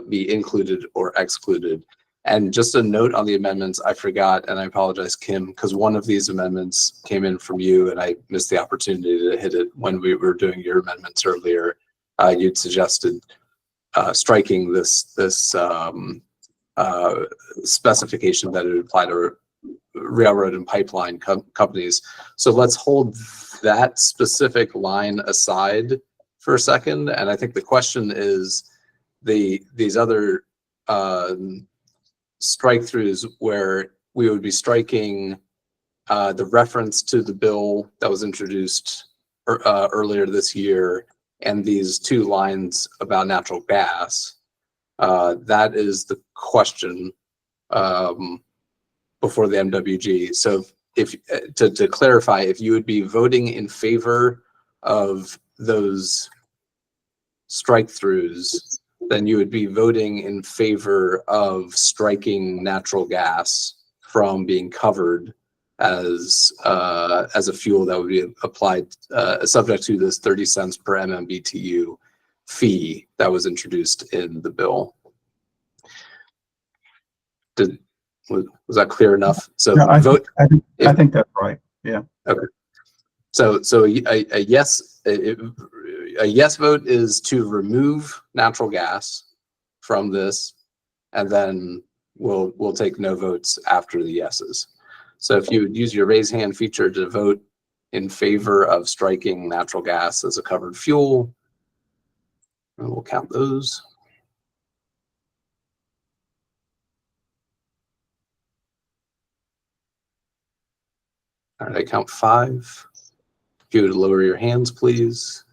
be included or excluded? And just a note on the amendments, I forgot, and I apologize, Kim, because one of these amendments came in from you and I missed the opportunity to hit it when we were doing your amendments earlier. You'd suggested striking this specification that it would apply to railroad and pipeline companies. So let's hold that specific line aside for a second. And I think the question is these other strike-throughs where we would be striking the reference to the bill that was introduced earlier this year and these 2 lines about natural gas. That is the question before the MWG. So if to clarify, if you would be voting in favor of those strike-throughs, then you would be voting in favor of striking natural gas from being covered as a fuel that would be applied subject to this 30 cents per MMBTU fee that was introduced in the bill. Was that clear enough? So no, I think that's right. Yeah. Okay. So a yes vote is to remove natural gas from this, and then we'll take no votes after the yeses. So if you would use your raise hand feature to vote in favor of striking natural gas as a covered fuel, and we'll count those. All right, I count 5. If you would lower your hands, please.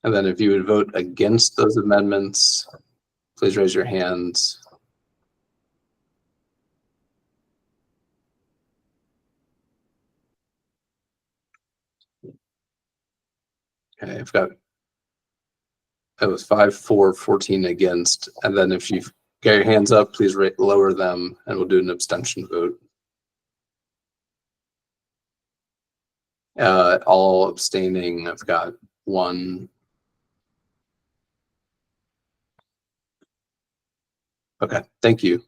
And then if you would vote against those amendments, please raise your hands. Okay, I've got, that was 5, 4, 14 against. And then if you've got your hands up, please lower them and we'll do an abstention vote. All abstaining, I've got 1. Okay, thank you.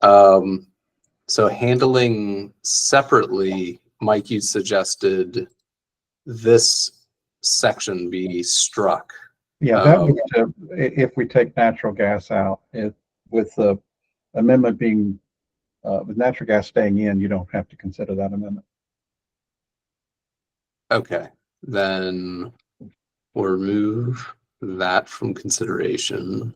So handling separately, Mike, you suggested this section be struck. Yeah, that would, if we take natural gas out, with the amendment being, with natural gas staying in, you don't have to consider that amendment. Okay, then we'll remove that from consideration.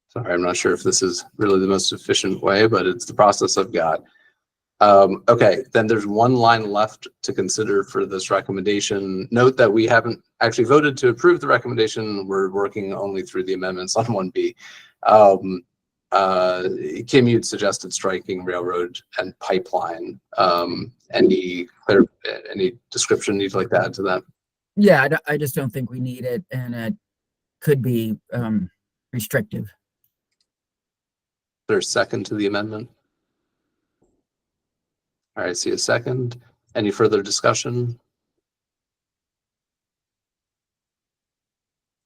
Sorry, I'm not sure if this is really the most efficient way, but it's the process I've got. Okay, then there's 1 line left to consider for this recommendation. Note that we haven't actually voted to approve the recommendation. We're working only through the amendments on 1B. Kim, you'd suggested striking railroad and pipeline. Any description you'd like to add to that? Yeah, I just don't think we need it, and it could be restrictive. There's a second to the amendment? All right, see a second. Any further discussion?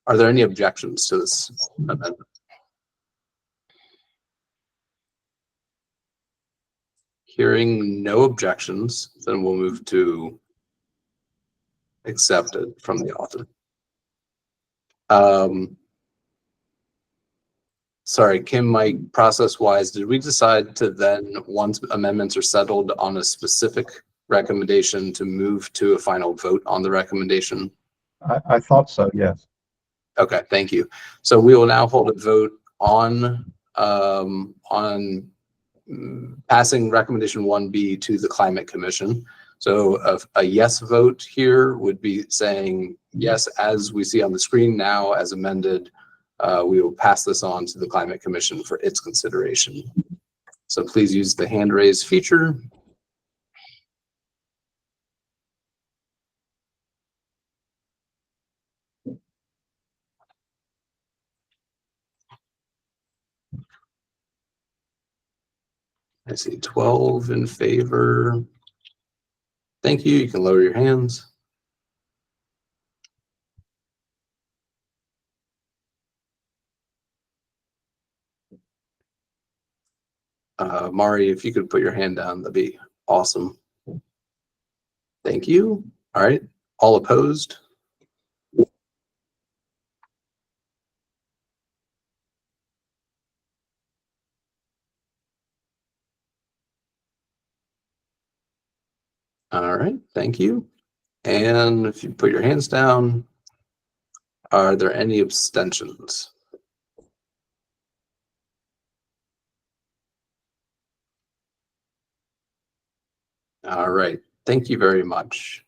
Are there any objections to this amendment? Hearing no objections, then we'll move to accept it from the author. Sorry, Kim, Mike, process-wise, did we decide to then, once amendments are settled, on a specific recommendation to move to a final vote on the recommendation? I thought so, yes. Okay, thank you. So we will now hold a vote on passing recommendation 1B to the Climate Commission. So a yes vote here would be saying yes, as we see on the screen now, as amended, we will pass this on to the Climate Commission for its consideration. So please use the hand raise feature. I see 12 in favor. Thank you. You can lower your hands. Mari, if you could put your hand down, that'd be awesome. Thank you. All right. All opposed? All right. Thank you. And if you put your hands down, are there any abstentions? All right. Thank you very much.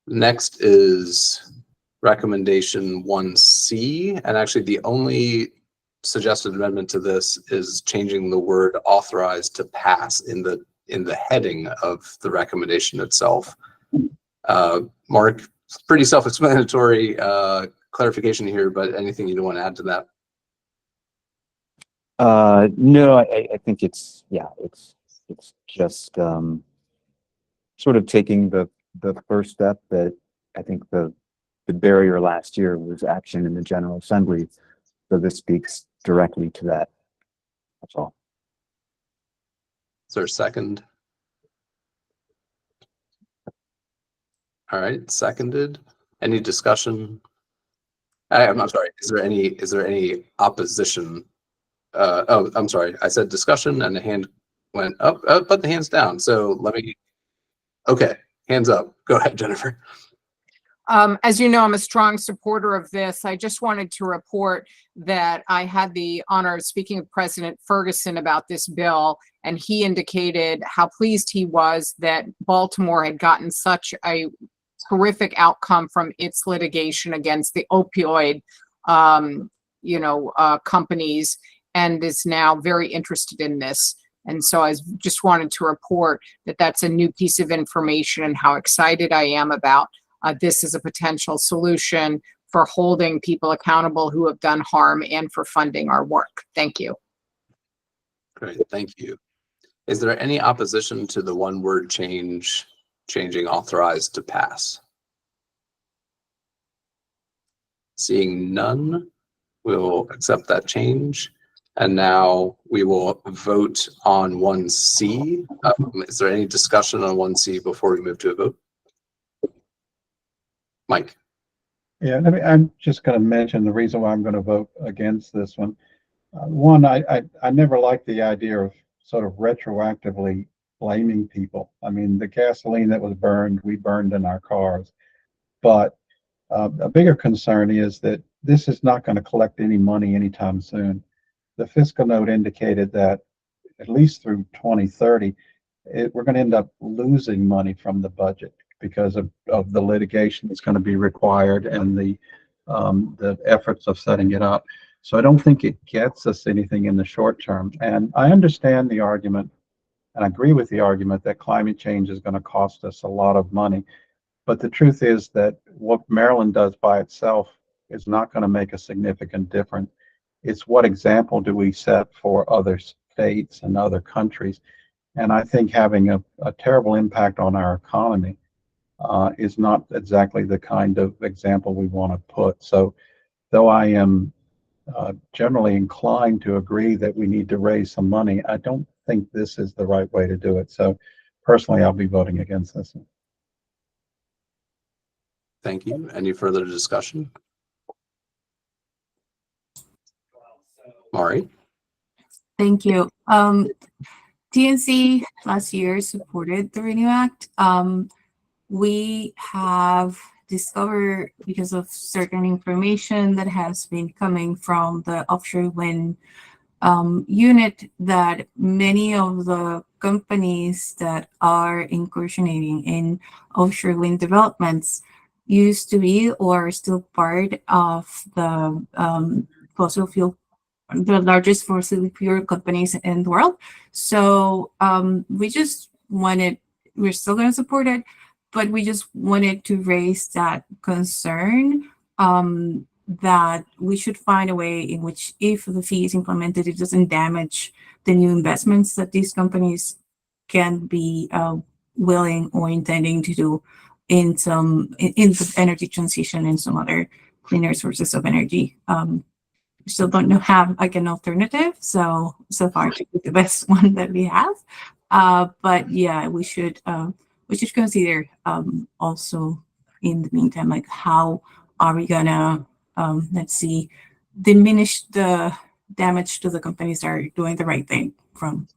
Next is recommendation 1C. And actually the only suggested amendment to this is changing the word authorized to pass in the heading of the recommendation itself. Mark, pretty self-explanatory clarification here, but anything you want to add to that? No, I think it's just sort of taking the first step that I think the barrier last year was action in the General Assembly. So this speaks directly to that. That's all. Is there a second? All right, seconded. Any discussion? I'm sorry. Is there any opposition? Oh, I'm sorry. I said discussion and the hand went up, but the hand's down. So let me. Okay, hands up. Go ahead, Jennifer. As you know, I'm a strong supporter of this. I just wanted to report that I had the honor of speaking with President Ferguson about this bill, and he indicated how pleased he was that Baltimore had gotten such a horrific outcome from its litigation against the opioid, companies, and is now very interested in this. And so I just wanted to report that that's a new piece of information and how excited I am about this as a potential solution for holding people accountable who have done harm and for funding our work. Thank you. Great, thank you. Is there any opposition to the one word change, changing authorized to pass? Seeing none, we'll accept that change. And now we will vote on 1C. Is there any discussion on 1C before we move to a vote? Mike. Yeah, I'm just going to mention the reason why I'm going to vote against this one. One, I never liked the idea of sort of retroactively blaming people. I mean, the gasoline that was burned, we burned in our cars. But a bigger concern is that this is not going to collect any money anytime soon. The fiscal note indicated that at least through 2030, we're going to end up losing money from the budget because of the litigation that's going to be required and the efforts of setting it up. So I don't think it gets us anything in the short term. And I understand the argument, and I agree with the argument that climate change is going to cost us a lot of money. But the truth is that what Maryland does by itself is not going to make a significant difference. It's what example do we set for other states and other countries. And I think having a terrible impact on our economy is not exactly the kind of example we want to put. So though I am generally inclined to agree that we need to raise some money, I don't think this is the right way to do it. So personally, I'll be voting against this one. Thank you. Any further discussion? Mari? Thank you. TNC last year supported the Renew Act. We have discovered, because of certain information that has been coming from the offshore wind unit, that many of the companies that are incursionating in offshore wind developments used to be or are still part of the fossil fuel, the largest fossil fuel companies in the world. So we just wanted, we're still going to support it, but we just wanted to raise that concern that we should find a way in which, if the fee is implemented, it doesn't damage the new investments that these companies can be willing or intending to do in the energy transition and some other cleaner sources of energy. Still don't know, have like an alternative. So far the best one that we have. But yeah, we should consider also in the meantime, like how are we gonna let's see, diminish the damage to the companies that are doing the right thing from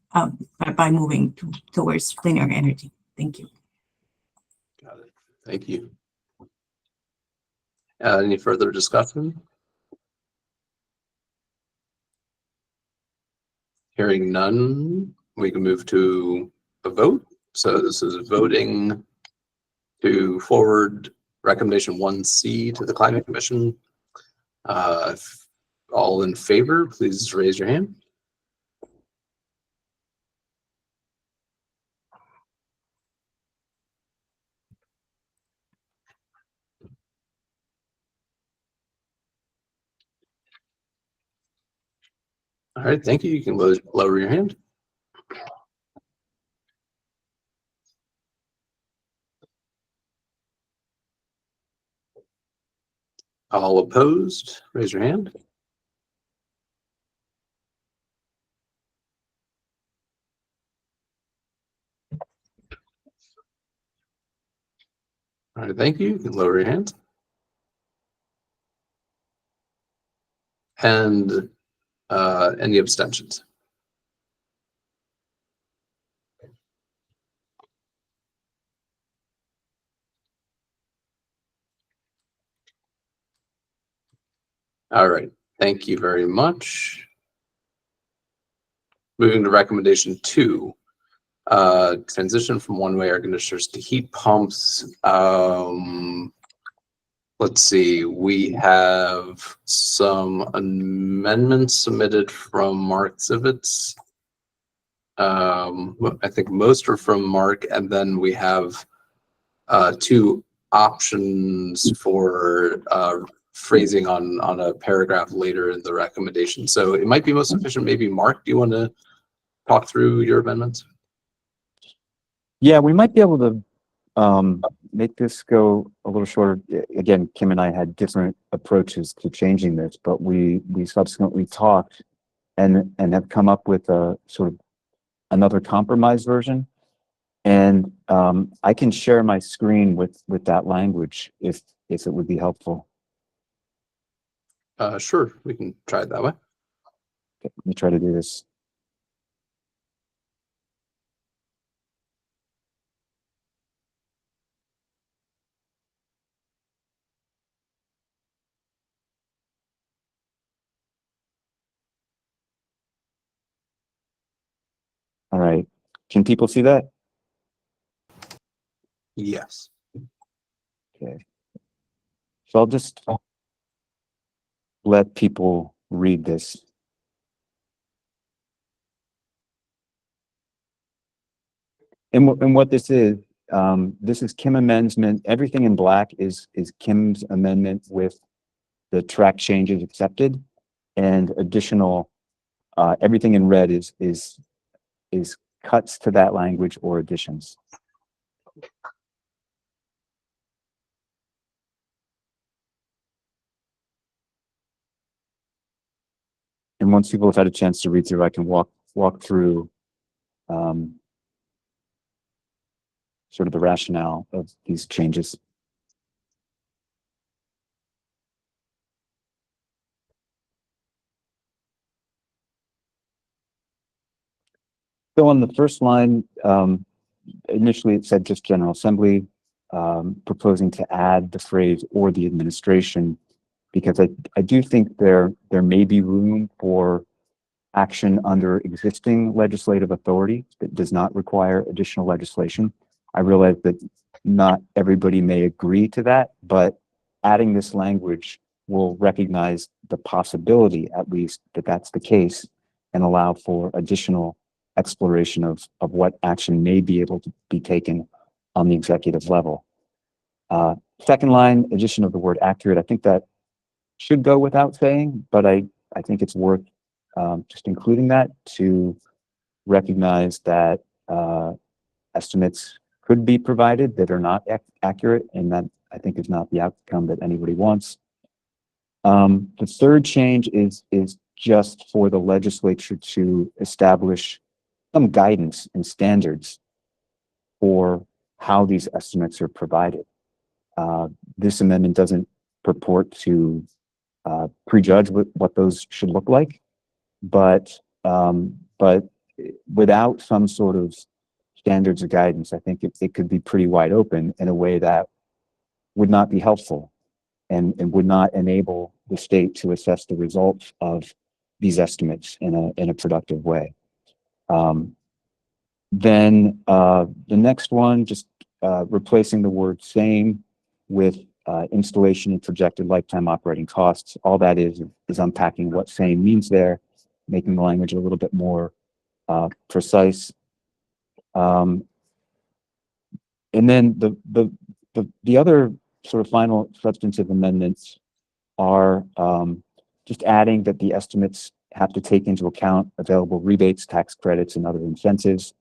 by moving towards cleaner energy. Thank you. Got it. Thank you. Any further discussion? Hearing none, we can move to a vote. So this is voting to forward recommendation 1C to the Climate Commission. If all in favor, please raise your hand. All right, thank you. You can lower your hand. All opposed, raise your hand. All right, thank you. You can lower your hand. And any abstentions? All right, thank you very much. Moving to recommendation 2, transition from one-way air conditioners to heat pumps. Let's see, we have some amendments submitted from Mark Zivitz. I think most are from Mark, and then we have 2 options for phrasing on a paragraph later in the recommendation. So it might be most efficient. Maybe Mark, do you want to talk through your amendments? Yeah, we might be able to make this go a little shorter. Again, Kim and I had different approaches to changing this, but we subsequently talked and have come up with a sort of another compromise version. And I can share my screen with that language if it would be helpful. Sure, we can try it that way. Okay, let me try to do this. All right. Can people see that? Yes. Okay. So I'll just let people read this. And what this is Kim amendment. Everything in black is Kim's amendment with the track changes accepted, and additional everything in red is cuts to that language or additions. And once people have had a chance to read through, I can walk through sort of the rationale of these changes. So on the first line, initially it said just General Assembly, proposing to add the phrase "or the administration," because I do think there may be room for action under existing legislative authority that does not require additional legislation. I realize that not everybody may agree to that, but adding this language will recognize the possibility, at least, that that's the case and allow for additional exploration of what action may be able to be taken on the executive level. Second line, addition of the word accurate. I think that should go without saying, but I think it's worth just including that to recognize that estimates could be provided that are not accurate, and that I think is not the outcome that anybody wants. The third change is just for the legislature to establish some guidance and standards for how these estimates are provided. This amendment doesn't purport to prejudge what those should look like, but without some sort of standards or guidance, I think it could be pretty wide open in a way that would not be helpful and would not enable the state to assess the results of these estimates in a productive way. Then the next one, just replacing the word "same" with installation and projected lifetime operating costs. All that is unpacking what "same" means there, making the language a little bit more precise. And then the other sort of final substantive amendments are just adding that the estimates have to take into account available rebates, tax credits, and other incentives.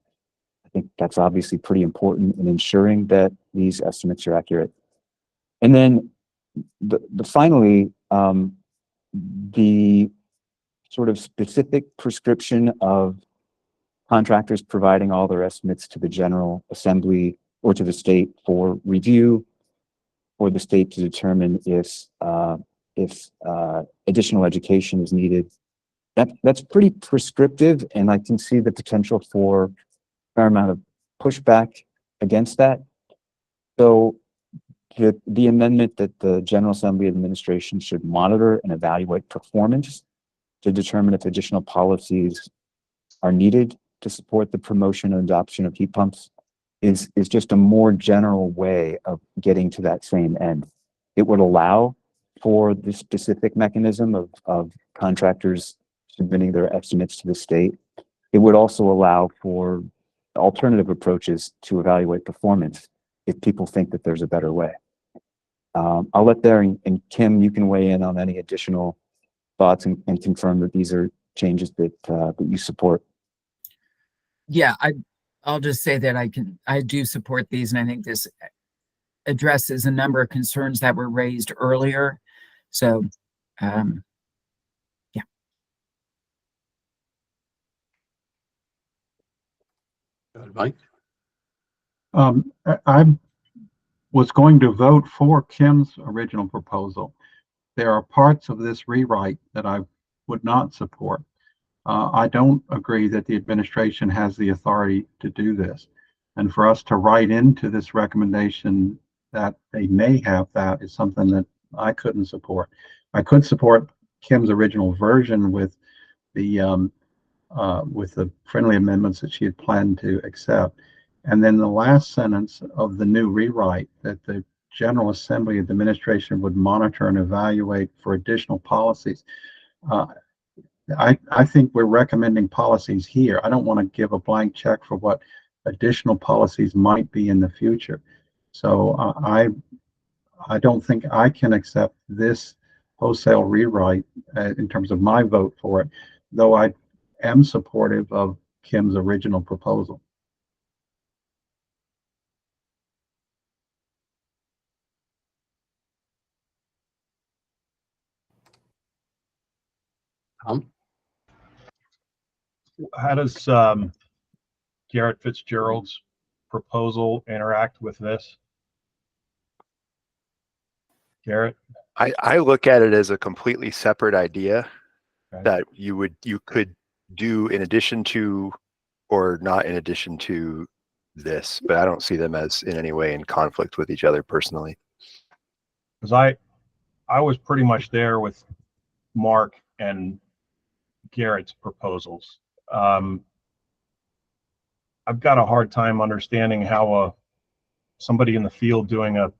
I think that's obviously pretty important in ensuring that these estimates are accurate. And then finally, the sort of specific prescription of contractors providing all their estimates to the General Assembly or to the state for review, for the state to determine if additional education is needed. That's pretty prescriptive, and I can see the potential for a fair amount of pushback against that. So the amendment that the General Assembly administration should monitor and evaluate performance to determine if additional policies are needed to support the promotion and adoption of heat pumps is just a more general way of getting to that same end. It would allow for the specific mechanism of contractors submitting their estimates to the state. It would also allow for alternative approaches to evaluate performance if people think that there's a better way. I'll let there, and Kim, you can weigh in on any additional thoughts and confirm that these are changes that you support. Yeah, I'll just say that I do support these, and I think this addresses a number of concerns that were raised earlier. So, yeah. Go ahead, Mike. I was going to vote for Kim's original proposal. There are parts of this rewrite that I would not support. I don't agree that the administration has the authority to do this. And for us to write into this recommendation that they may have that is something that I couldn't support. I could support Kim's original version with the friendly amendments that she had planned to accept. And then the last sentence of the new rewrite, that the General Assembly administration would monitor and evaluate for additional policies. I think we're recommending policies here. I don't want to give a blank check for what additional policies might be in the future. So I don't think I can accept this wholesale rewrite in terms of my vote for it, though I am supportive of Kim's original proposal. How does Garrett Fitzgerald's proposal interact with this? Garrett? I look at it as a completely separate idea that you could do in addition to or not in addition to this, but I don't see them as in any way in conflict with each other personally. Because I was pretty much there with Mark and Garrett's proposals. I've got a hard time understanding how somebody in the field doing a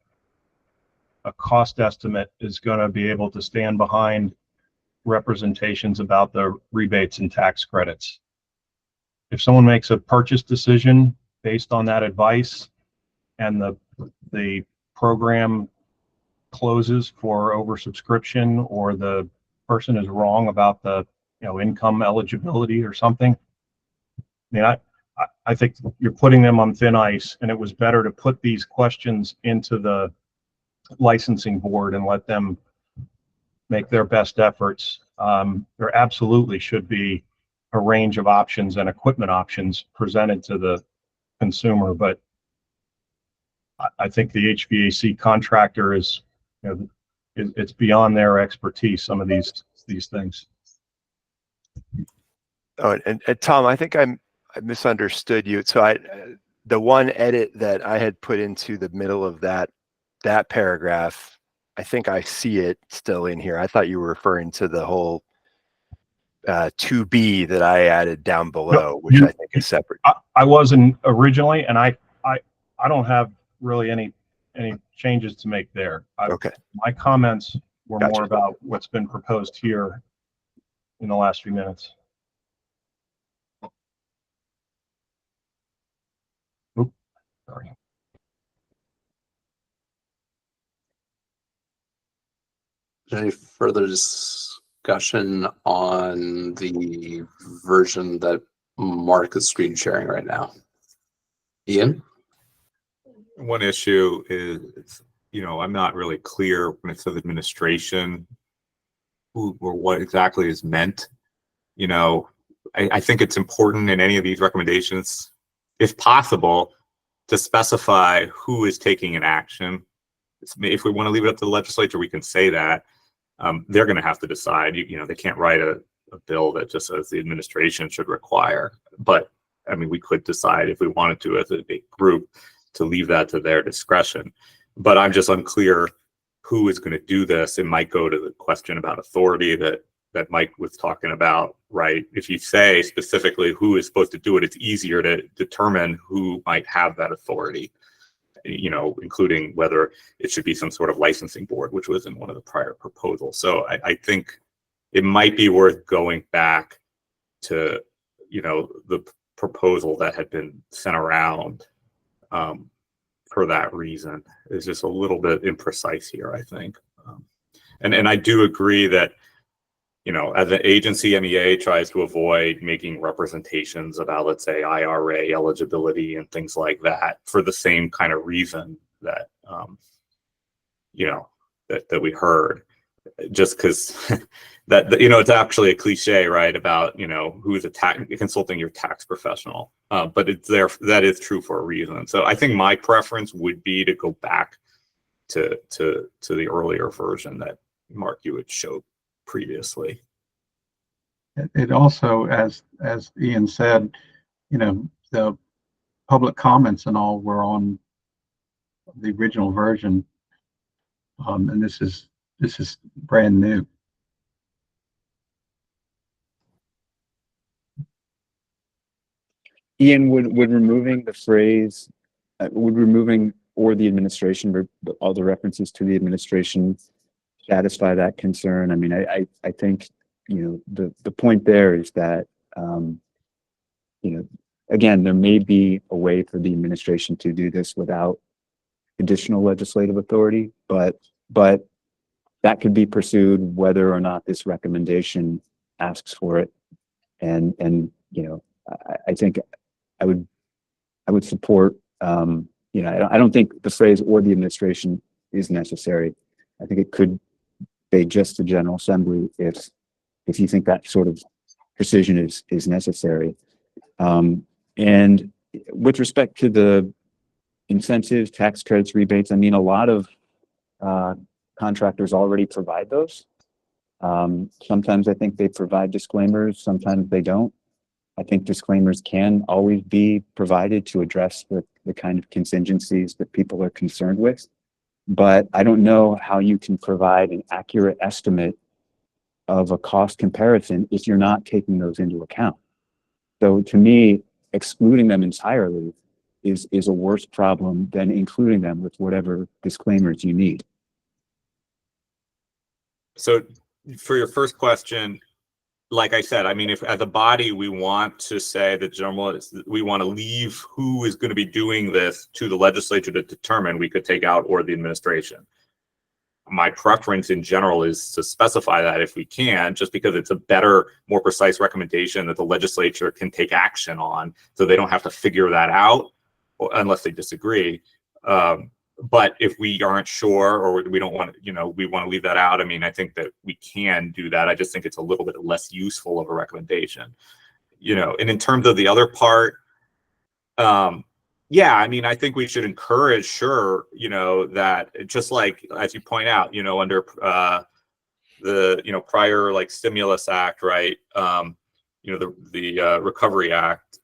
cost estimate is going to be able to stand behind representations about the rebates and tax credits. If someone makes a purchase decision based on that advice and the program closes for oversubscription, or the person is wrong about the income eligibility or something, I mean, I think you're putting them on thin ice, and it was better to put these questions into the licensing board and let them make their best efforts. There absolutely should be a range of options and equipment options presented to the consumer, but I think the HVAC contractor is, it's beyond their expertise, some of these things. Oh, and Tom, I think I misunderstood you. So the one edit that I had put into the middle of that paragraph, I think I see it still in here. I thought you were referring to the whole 2B that I added down below, which I think is separate. I wasn't originally, and I don't have really any changes to make there. Okay. My comments were Gotcha. more about what's been proposed here in the last few minutes. Oops, sorry. Any further discussion on the version that Mark is screen sharing right now? Ian? One issue is, I'm not really clear when it says administration, who or what exactly is meant. I think it's important in any of these recommendations, if possible, to specify who is taking an action. If we want to leave it up to the legislature, we can say that. They're going to have to decide. They can't write a bill that just says the administration should require. But I mean, we could decide if we wanted to, as a group, to leave that to their discretion. But I'm just unclear who is going to do this. It might go to the question about authority that Mike was talking about, right? If you say specifically who is supposed to do it, it's easier to determine who might have that authority, including whether it should be some sort of licensing board, which was in one of the prior proposals. So I think it might be worth going back to, the proposal that had been sent around for that reason. Is just a little bit imprecise here, I think. And I do agree that, as an agency, MEA tries to avoid making representations about, let's say, IRA eligibility and things like that for the same kind of reason that, that we heard. Just because that it's actually a cliche, right? About who's consulting your tax professional, but it's there. That is true for a reason. So I think my preference would be to go back to the earlier version that Mark you had showed previously. It also, as Ian said, the public comments and all were on the original version, and this is brand new. Ian, would removing the phrase, would removing or the administration, all the references to the administration satisfy that concern? I mean, I think, the point there is that, again, there may be a way for the administration to do this without additional legislative authority, but that could be pursued whether or not this recommendation asks for it. And I think I would support, I don't think the phrase or the administration is necessary. I think it could be just the General Assembly if you think that sort of precision is necessary. And with respect to the incentives, tax credits, rebates, I mean, a lot of contractors already provide those. Sometimes I think they provide disclaimers, sometimes they don't. I think disclaimers can always be provided to address the kind of contingencies that people are concerned with. But I don't know how you can provide an accurate estimate of a cost comparison if you're not taking those into account. So to me, excluding them entirely is a worse problem than including them with whatever disclaimers you need. So for your first question, like I said, I mean, if as a body we want to say that we want to leave who is going to be doing this to the legislature to determine, we could take out or the administration. My preference in general is to specify that if we can, just because it's a better, more precise recommendation that the legislature can take action on, so they don't have to figure that out unless they disagree. But if we aren't sure, or we don't want to, we want to leave that out, I mean, I think that we can do that. I just think it's a little bit less useful of a recommendation, and in terms of the other part, yeah, I mean, I think we should encourage, sure, that just like, as you point out, under the, prior like stimulus act, right? The Recovery Act,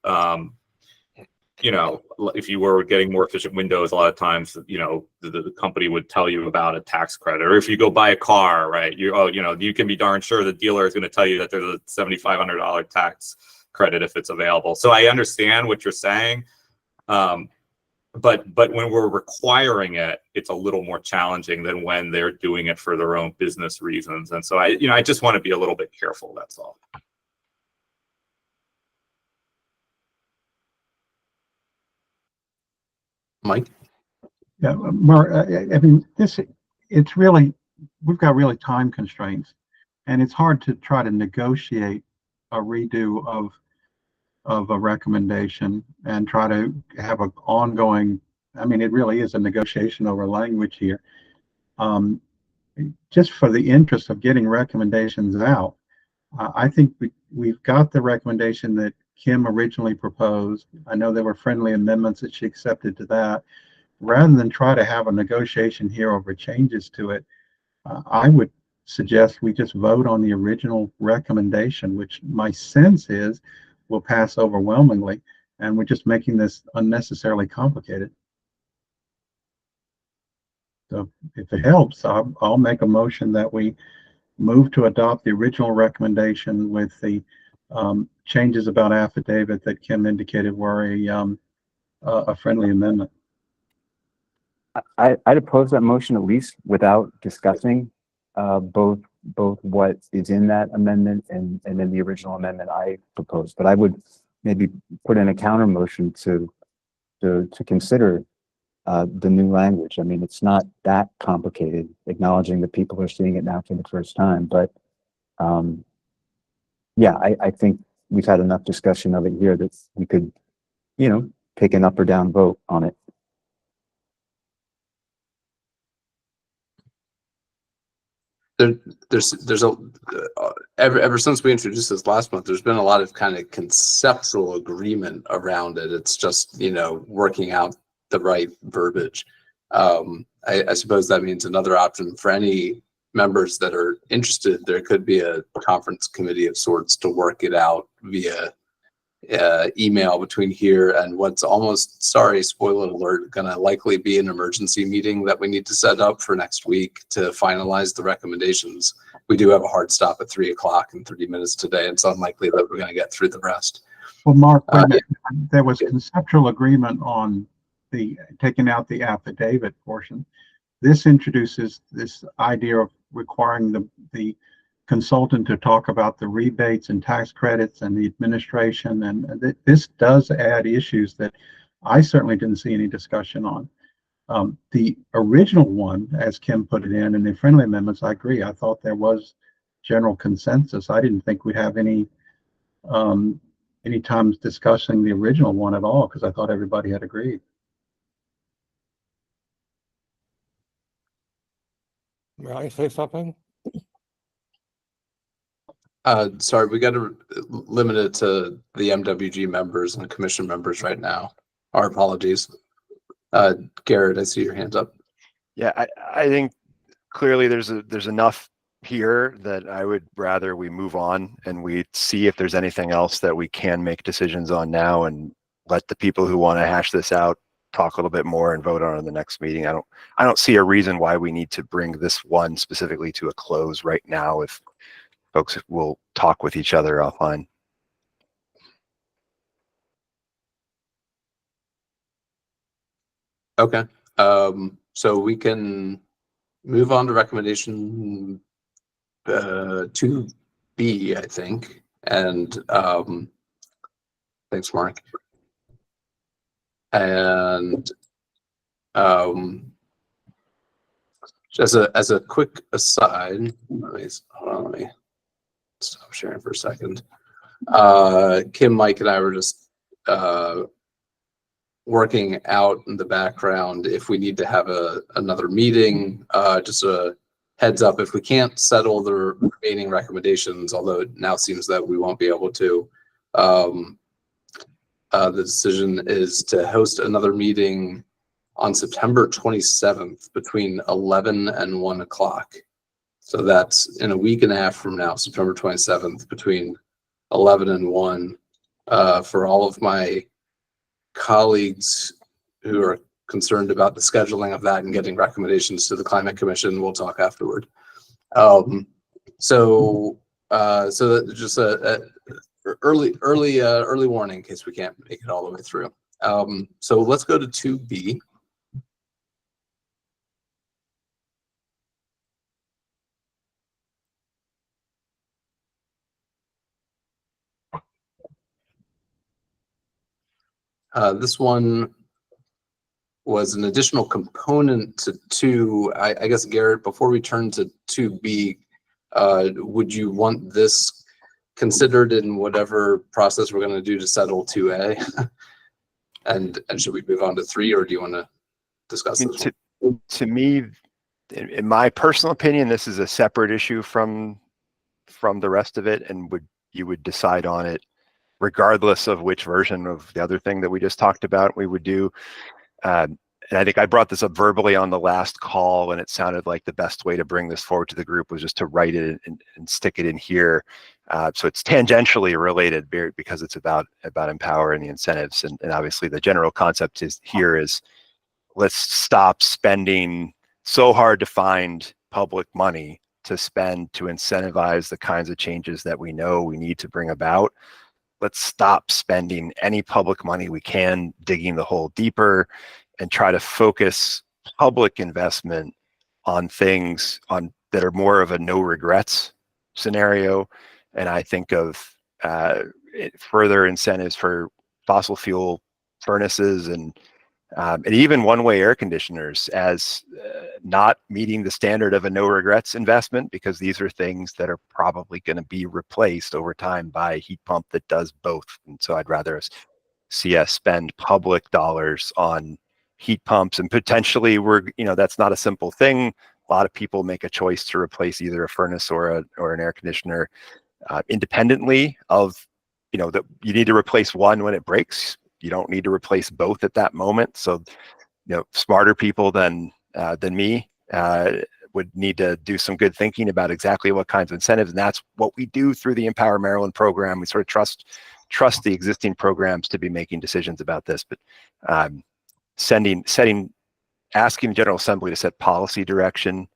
if you were getting more efficient windows, a lot of times, the company would tell you about a tax credit. Or if you go buy a car, right, you can be darn sure the dealer is going to tell you that there's a $7,500 tax credit if it's available. So I understand what you're saying. But when we're requiring it, it's a little more challenging than when they're doing it for their own business reasons. And so I just want to be a little bit careful. That's all. Mike? Yeah, Mark, I mean, it's really, we've got really time constraints, and it's hard to try to negotiate a redo of a recommendation and try to have an ongoing, I mean, it really is a negotiation over language here. Just for the interest of getting recommendations out, I think we've got the recommendation that Kim originally proposed. I know there were friendly amendments that she accepted to that. Rather than try to have a negotiation here over changes to it, I would suggest we just vote on the original recommendation, which my sense is will pass overwhelmingly, and we're just making this unnecessarily complicated. So if it helps, I'll make a motion that we move to adopt the original recommendation with the changes about affidavit that Kim indicated were a friendly amendment. I'd oppose that motion, at least without discussing both what is in that amendment and then the original amendment I proposed. But I would maybe put in a counter motion to consider the new language. I mean, it's not that complicated, acknowledging that people are seeing it now for the first time. But yeah, I think we've had enough discussion of it here that we could, take an up or down vote on it. There's a ever since we introduced this last month, there's been a lot of kind of conceptual agreement around it. It's just working out the right verbiage. I suppose that means another option for any members that are interested. There could be a conference committee of sorts to work it out via email between here and what's almost, sorry, spoiler alert, gonna likely be an emergency meeting that we need to set up for next week to finalize the recommendations. We do have a hard stop at 3 o'clock in 30 minutes today. It's unlikely that we're gonna get through the rest. Well, Mark, there was conceptual agreement on the taking out the affidavit portion. This introduces this idea of requiring the consultant to talk about the rebates and tax credits and the administration, and this does add issues that I certainly didn't see any discussion on. The original one, as Kim put it in the friendly amendments, I agree. I thought there was general consensus. I didn't think we'd have any times discussing the original one at all, because I thought everybody had agreed. May I say something? Sorry, we got to limit it to the MWG members and commission members right now. Our apologies. Garrett, I see your hands up. Yeah, I think clearly there's enough here that I would rather we move on and we see if there's anything else that we can make decisions on now, and let the people who want to hash this out talk a little bit more and vote on it in the next meeting. I don't see a reason why we need to bring this one specifically to a close right now if folks will talk with each other offline. Okay. So we can move on to recommendation 2B, I think. And thanks, Mark. And as a quick aside, let me stop sharing for a second. Kim, Mike, and I were just working out in the background if we need to have another meeting. Just a heads up, if we can't settle the remaining recommendations, although it now seems that we won't be able to, the decision is to host another meeting on September 27th between 11 and 1 o'clock. So that's in a week and a half from now, September 27th, between 11 and 1. For all of my colleagues who are concerned about the scheduling of that and getting recommendations to the Climate Commission, we'll talk afterward. So that just a early warning in case we can't make it all the way through. So let's go to 2B. This one was an additional component to 2. I guess, Garrett, before we turn to 2B, would you want this considered in whatever process we're going to do to settle 2A? and should we move on to 3, or do you want to discuss this? To me, in my personal opinion, this is a separate issue from the rest of it, and you would decide on it regardless of which version of the other thing that we just talked about we would do. And I think I brought this up verbally on the last call, and it sounded like the best way to bring this forward to the group was just to write it and stick it in here. So it's tangentially related because it's about empowering the incentives. And obviously the general concept is let's stop spending so hard to find public money to spend to incentivize the kinds of changes that we know we need to bring about. Let's stop spending any public money we can, digging the hole deeper, and try to focus public investment on things that are more of a no regrets scenario. And I think of further incentives for fossil fuel furnaces and even one-way air conditioners as not meeting the standard of a no regrets investment, because these are things that are probably going to be replaced over time by a heat pump that does both. And so I'd rather see us spend public dollars on heat pumps, and potentially that's not a simple thing. A lot of people make a choice to replace either a furnace or an air conditioner independently of, that you need to replace one when it breaks. You don't need to replace both at that moment. So, smarter people than me would need to do some good thinking about exactly what kinds of incentives. And that's what we do through the Empower Maryland program. We sort of trust the existing programs to be making decisions about this, but asking the General Assembly to set policy direction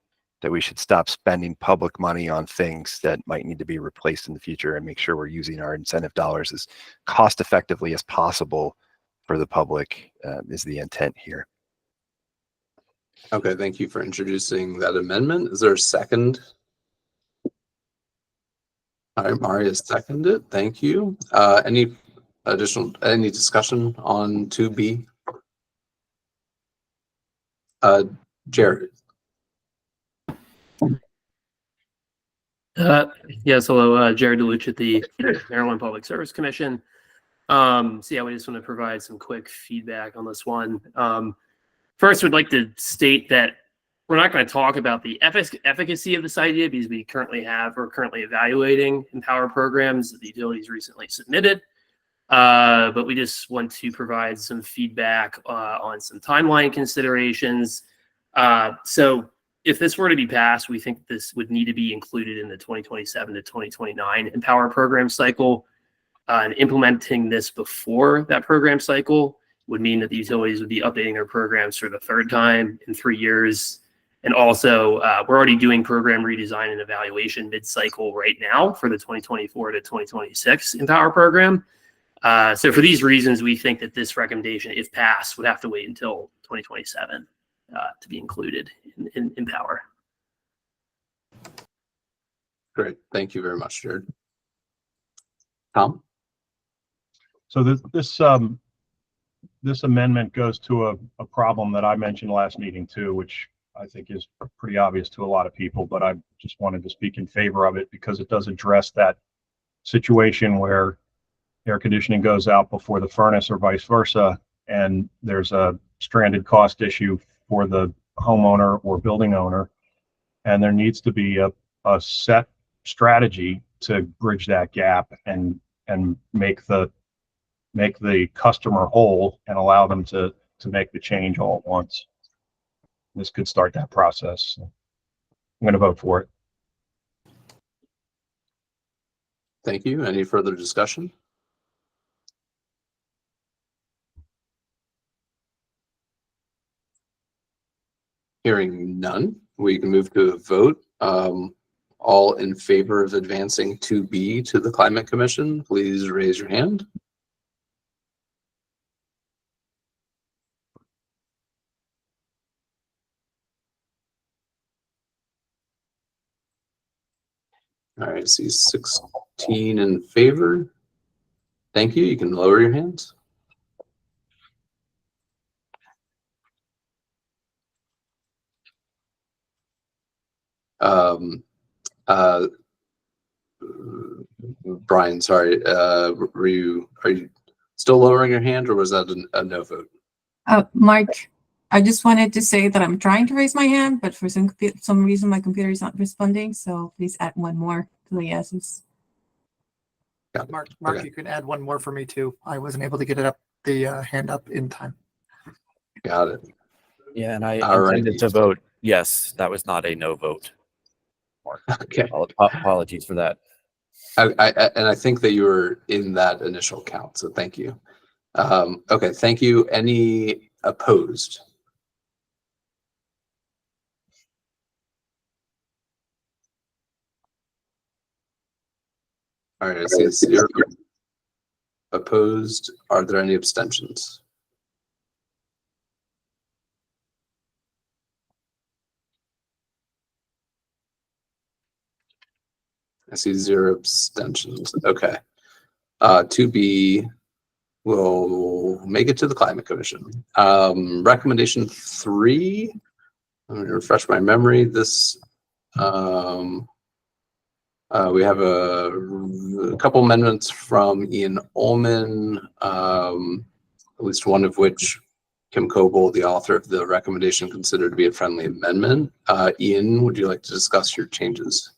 that we should stop spending public money on things that might need to be replaced in the future, and make sure we're using our incentive dollars as cost effectively as possible for the public is the intent here. Okay, thank you for introducing that amendment. Is there a second? All right, Maria seconded. Thank you. Any discussion on 2B? Jared. Yes, hello, Jared DeLucia at the Maryland Public Service Commission. So yeah, we just want to provide some quick feedback on this one. First, we'd like to state that we're not going to talk about the efficacy of this idea, because we're currently evaluating Empower programs that the utilities recently submitted. But we just want to provide some feedback on some timeline considerations. So if this were to be passed, we think this would need to be included in the 2027 to 2029 Empower program cycle. And implementing this before that program cycle would mean that the utilities would be updating their programs for the third time in 3 years. And also, we're already doing program redesign and evaluation mid-cycle right now for the 2024 to 2026 Empower program. So for these reasons, we think that this recommendation, if passed, would have to wait until 2027 to be included in Empower. Great. Thank you very much, Jared. Tom? So this amendment goes to a problem that I mentioned last meeting too, which I think is pretty obvious to a lot of people, but I just wanted to speak in favor of it because it does address that situation where air conditioning goes out before the furnace or vice versa, and there's a stranded cost issue for the homeowner or building owner, and there needs to be a set strategy to bridge that gap and make the customer whole and allow them to make the change all at once. This could start that process. I'm going to vote for it. Thank you. Any further discussion? Hearing none, we can move to a vote. All in favor of advancing 2B to the Climate Commission, please raise your hand. All right, I see 16 in favor. Thank you. You can lower your hands. Brian, sorry, are you still lowering your hand, or was that a no vote? Mark, I just wanted to say that I'm trying to raise my hand, but for some reason my computer is not responding. So please add one more to the yeses. Mark, Okay. You can add one more for me too. I wasn't able to get it up, the hand up in time. Got it. Yeah, and I Alrighty. intended to vote yes. That was not a no vote. Okay. Apologies for that. And I think that you were in that initial count, so thank you. Okay, thank you. Any opposed? All right, I see 0 opposed. Are there any abstentions? I see 0 abstentions. Okay. 2B will make it to the Climate Commission. Recommendation 3. I'm going to refresh my memory. This we have a couple amendments from Ian Ullman, at least one of which Kim Coble, the author of the recommendation, considered to be a friendly amendment. Ian, would you like to discuss your changes?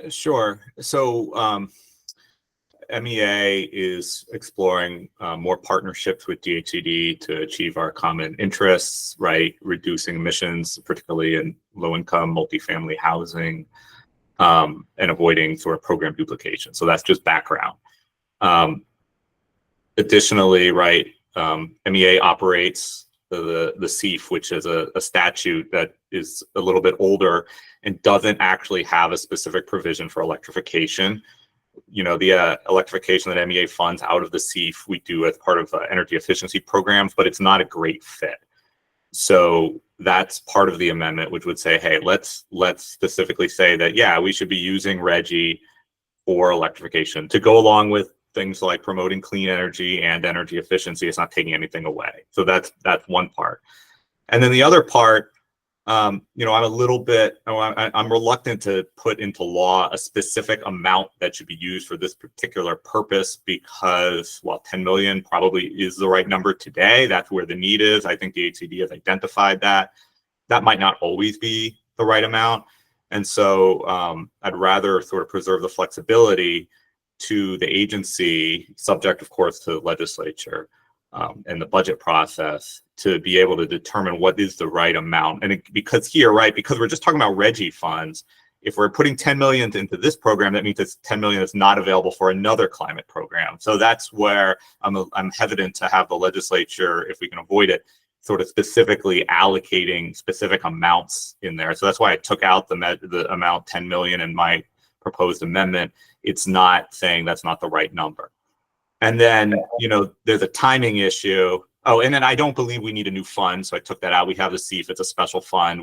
Sure. So MEA is exploring more partnerships with DHCD to achieve our common interests, right? Reducing emissions, particularly in low-income multifamily housing, and avoiding sort of program duplication. So that's just background. Additionally, right, MEA operates the CEF, which is a statute that is a little bit older and doesn't actually have a specific provision for electrification. You know, the electrification that MEA funds out of the CEF, we do as part of energy efficiency programs, but it's not a great fit. So that's part of the amendment, which would say, hey, let's specifically say that, yeah, we should be using RGGI for electrification to go along with things like promoting clean energy and energy efficiency. It's not taking anything away. So that's one part. And then the other part, you know, I'm reluctant to put into law a specific amount that should be used for this particular purpose because, well, 10 million probably is the right number today. That's where the need is. I think the HCD has identified that. That might not always be the right amount. And so I'd rather sort of preserve the flexibility to the agency, subject, of course, to the legislature, and the budget process to be able to determine what is the right amount. And because here, right, because we're just talking about Reggie funds, if we're putting 10 million into this program, that means it's 10 million that's not available for another climate program. So that's where I'm hesitant to have the legislature, if we can avoid it, sort of specifically allocating specific amounts in there. So that's why I took out the amount 10 million in my proposed amendment. It's not saying that's not the right number. And then, there's a timing issue. Oh, and then I don't believe we need a new fund. So I took that out. We have the CEF, it's a special fund.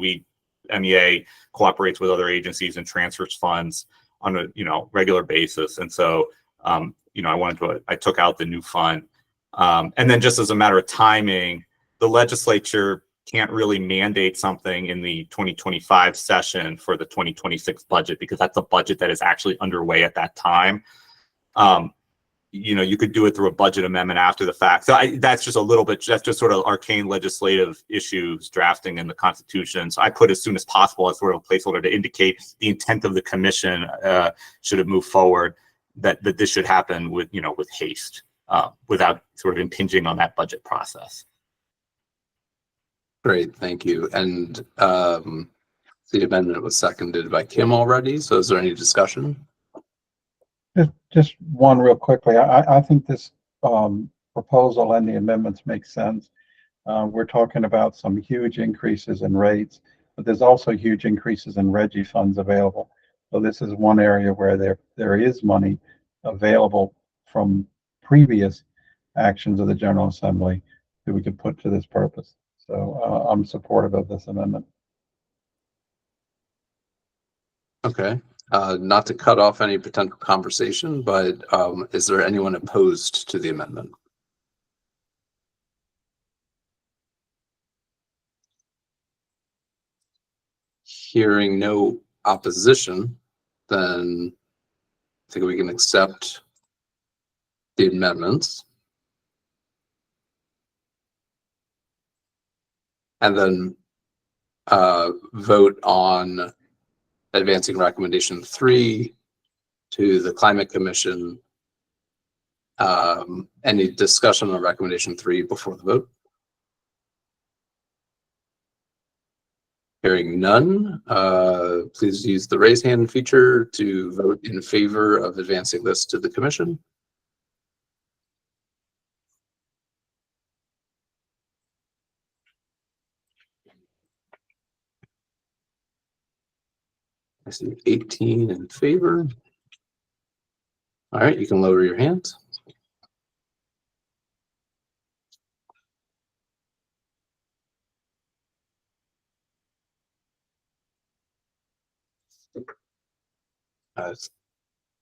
MEA cooperates with other agencies and transfers funds on a, regular basis. And so, I took out the new fund. And then just as a matter of timing, the legislature can't really mandate something in the 2025 session for the 2026 budget, because that's a budget that is actually underway at that time. You could do it through a budget amendment after the fact. So that's just sort of arcane legislative issues drafting in the Constitution. So I put as soon as possible as sort of a placeholder to indicate the intent of the commission, should it move forward, that this should happen with haste, without sort of impinging on that budget process. Great, thank you. And the amendment was seconded by Kim already. So is there any discussion? Just one real quickly. I think this proposal and the amendments make sense. We're talking about some huge increases in rates, but there's also huge increases in Reggie funds available. So this is one area where there is money available from previous actions of the General Assembly that we could put to this purpose. So I'm supportive of this amendment. Okay. Not to cut off any potential conversation, but is there anyone opposed to the amendment? Hearing no opposition, then I think we can accept the amendments. And then vote on advancing recommendation 3 to the Climate Commission. Any discussion on recommendation 3 before the vote? Hearing none, please use the raise hand feature to vote in favor of advancing this to the commission. I see 18 in favor. All right, you can lower your hands.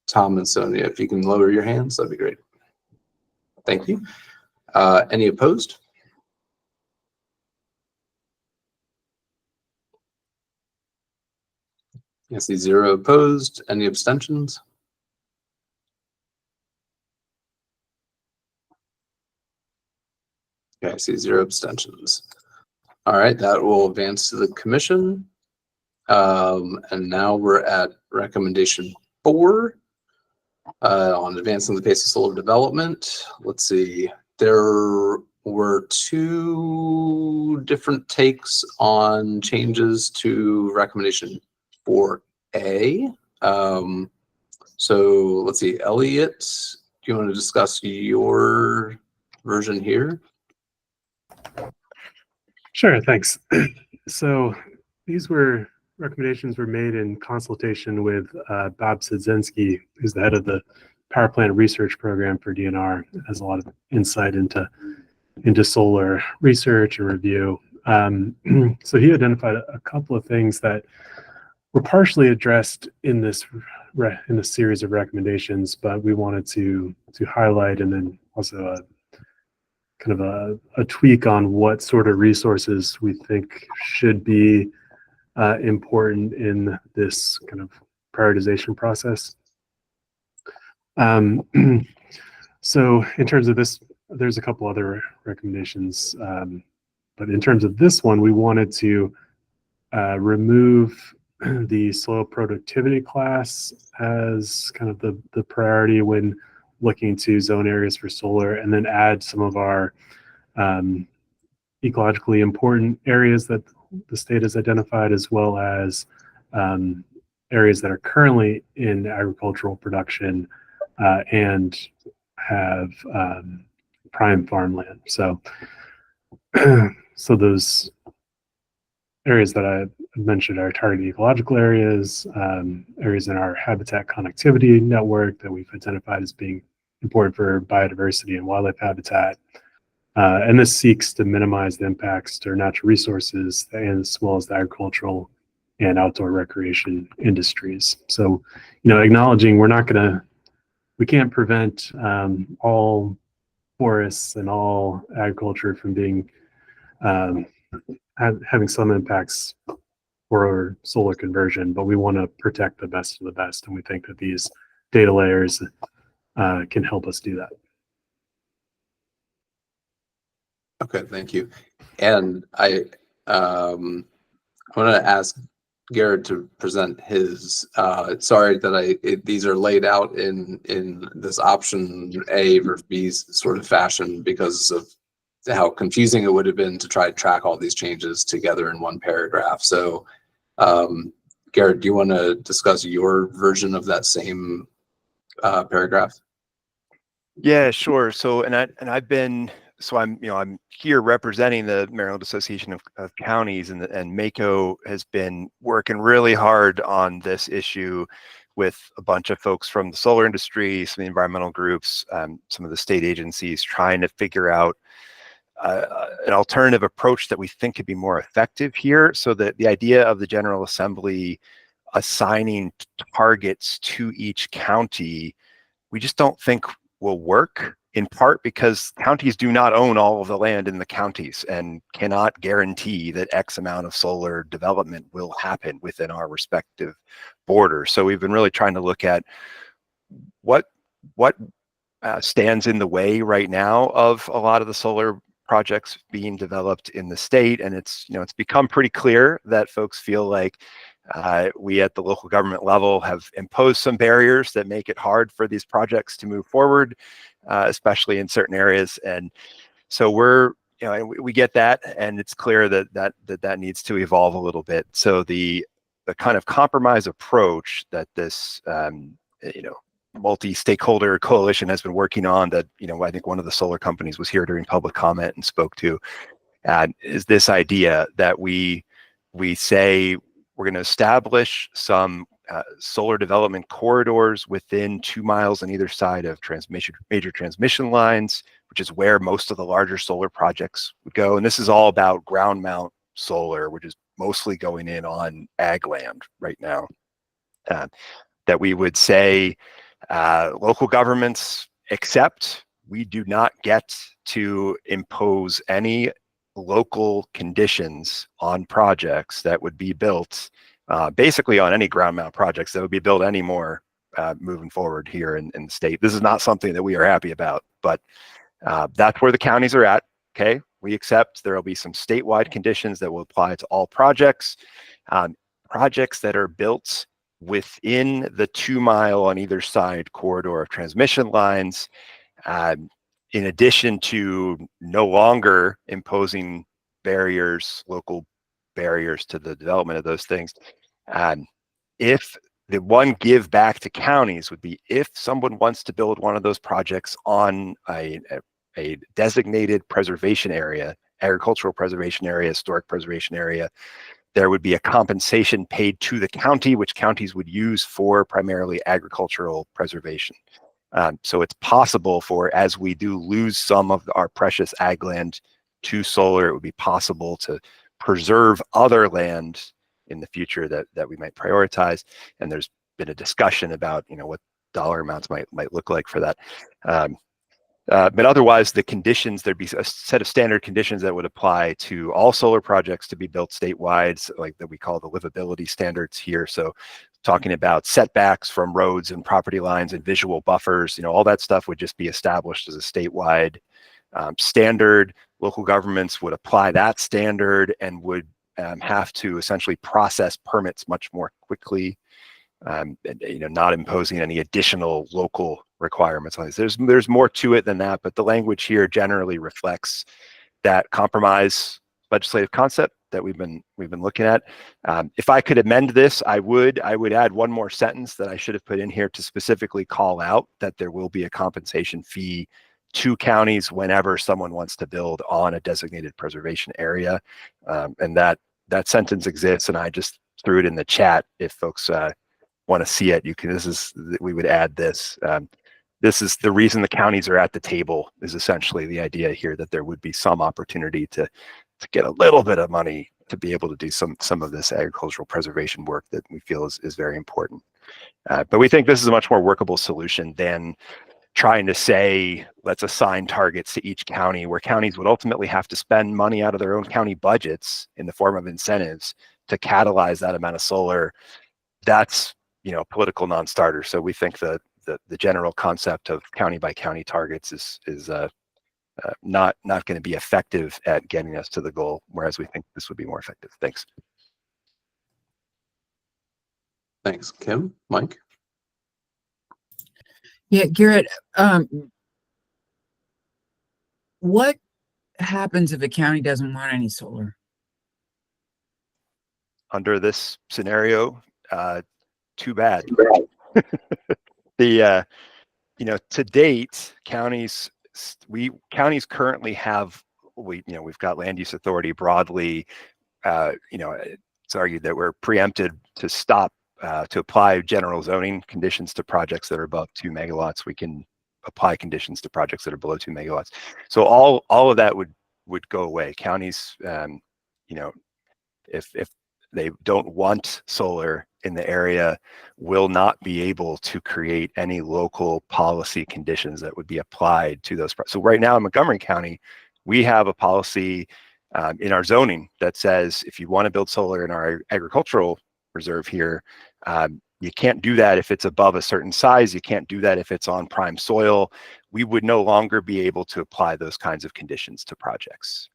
Tom and Sonia, if you can lower your hands, that'd be great. Thank you. Any opposed? I see 0 opposed. Any abstentions? Okay, I see 0 abstentions. All right, that will advance to the commission. And now we're at recommendation 4 on advancing the pace of solar development. Let's see, there were 2 different takes on changes to recommendation 4A. So let's see, Elliot, do you want to discuss your version here? Sure, thanks. So these recommendations were made in consultation with Bob Sidzinski, who's the head of the Power Plant Research Program for DNR. Has a lot of insight into solar research and review. So he identified a couple of things that were partially addressed in this series of recommendations, but we wanted to highlight, and then also kind of a tweak on what sort of resources we think should be important in this kind of prioritization process. So in terms of this, there's a couple other recommendations, but in terms of this one, we wanted to remove the slow productivity class as kind of the priority when looking to zone areas for solar and then add some of our ecologically important areas that the state has identified, as well as areas that are currently in agricultural production and have prime farmland. So, so those areas that I mentioned are targeted ecological areas, areas in our habitat connectivity network that we've identified as being important for biodiversity and wildlife habitat. And this seeks to minimize the impacts to our natural resources, and as well as the agricultural and outdoor recreation industries. So, acknowledging we can't prevent all forests and all agriculture from being having some impacts for solar conversion, but we want to protect the best of the best, and we think that these data layers can help us do that. Okay, thank you. And I want to ask Garrett to present his. Sorry that these are laid out in this option A versus B sort of fashion because of how confusing it would have been to try to track all these changes together in one paragraph. So, Garrett, do you want to discuss your version of that same paragraph? Yeah, sure. So, I'm here representing the Maryland Association of Counties, and MACO has been working really hard on this issue with a bunch of folks from the solar industry, some of the environmental groups, some of the state agencies, trying to figure out an alternative approach that we think could be more effective here. So that the idea of the General Assembly assigning targets to each county, we just don't think will work, in part because counties do not own all of the land in the counties and cannot guarantee that X amount of solar development will happen within our respective borders. So we've been really trying to look at what stands in the way right now of a lot of the solar projects being developed in the state. And it's become pretty clear that folks feel like we at the local government level have imposed some barriers that make it hard for these projects to move forward, especially in certain areas. And so we get that, and it's clear that needs to evolve a little bit. So the kind of compromise approach that this multi-stakeholder coalition has been working on, that I think one of the solar companies was here during public comment and spoke to, is this idea that we say we're going to establish some solar development corridors within 2 miles on either side of major transmission lines, which is where most of the larger solar projects would go. And this is all about ground mount solar, which is mostly going in on ag land right now. That we would say local governments accept, we do not get to impose any local conditions on projects that would be built, basically on any ground mount projects that would be built anymore moving forward here in the state. This is not something that we are happy about, but that's where the counties are at. Okay, we accept there will be some statewide conditions that will apply to all projects. Projects that are built within the 2 mile on either side corridor of transmission lines, in addition to no longer imposing local barriers to the development of those things. If the one give back to counties would be, if someone wants to build one of those projects on a designated preservation area, agricultural preservation area, historic preservation area, there would be a compensation paid to the county, which counties would use for primarily agricultural preservation. So it's possible as we do lose some of our precious ag land to solar, it would be possible to preserve other land in the future that we might prioritize. And there's been a discussion about what dollar amounts might look like for that. But otherwise, the conditions, there'd be a set of standard conditions that would apply to all solar projects to be built statewide, like that we call the livability standards here. So talking about setbacks from roads and property lines and visual buffers, all that stuff would just be established as a statewide standard. Local governments would apply that standard and would have to essentially process permits much more quickly, not imposing any additional local requirements on these. There's more to it than that, but the language here generally reflects that compromise legislative concept that we've been looking at. If I could amend this, I would add one more sentence that I should have put in here to specifically call out that there will be a compensation fee to counties whenever someone wants to build on a designated preservation area. And that sentence exists, and I just threw it in the chat. If folks want to see it, you can. We would add this. This is the reason the counties are at the table, is essentially the idea here that there would be some opportunity to get a little bit of money to be able to do some of this agricultural preservation work that we feel is very important. But we think this is a much more workable solution than trying to say, let's assign targets to each county, where counties would ultimately have to spend money out of their own county budgets in the form of incentives to catalyze that amount of solar. That's, a political non-starter. So we think the general concept of county by county targets is not going to be effective at getting us to the goal, whereas we think this would be more effective. Thanks. Thanks, Kim. Mike? Yeah, Garrett, what happens if a county doesn't want any solar? Under this scenario, too bad. To date, counties currently have, we've got land use authority broadly. It's argued that we're preempted to stop to apply general zoning conditions to projects that are above 2 megawatts. We can apply conditions to projects that are below 2 megawatts. So all of that would go away. Counties, if they don't want solar in the area, will not be able to create any local policy conditions that would be applied to those. So right now in Montgomery County, we have a policy in our zoning that says if you want to build solar in our agricultural reserve here, you can't do that if it's above a certain size. You can't do that if it's on prime soil. We would no longer be able to apply those kinds of conditions to projects.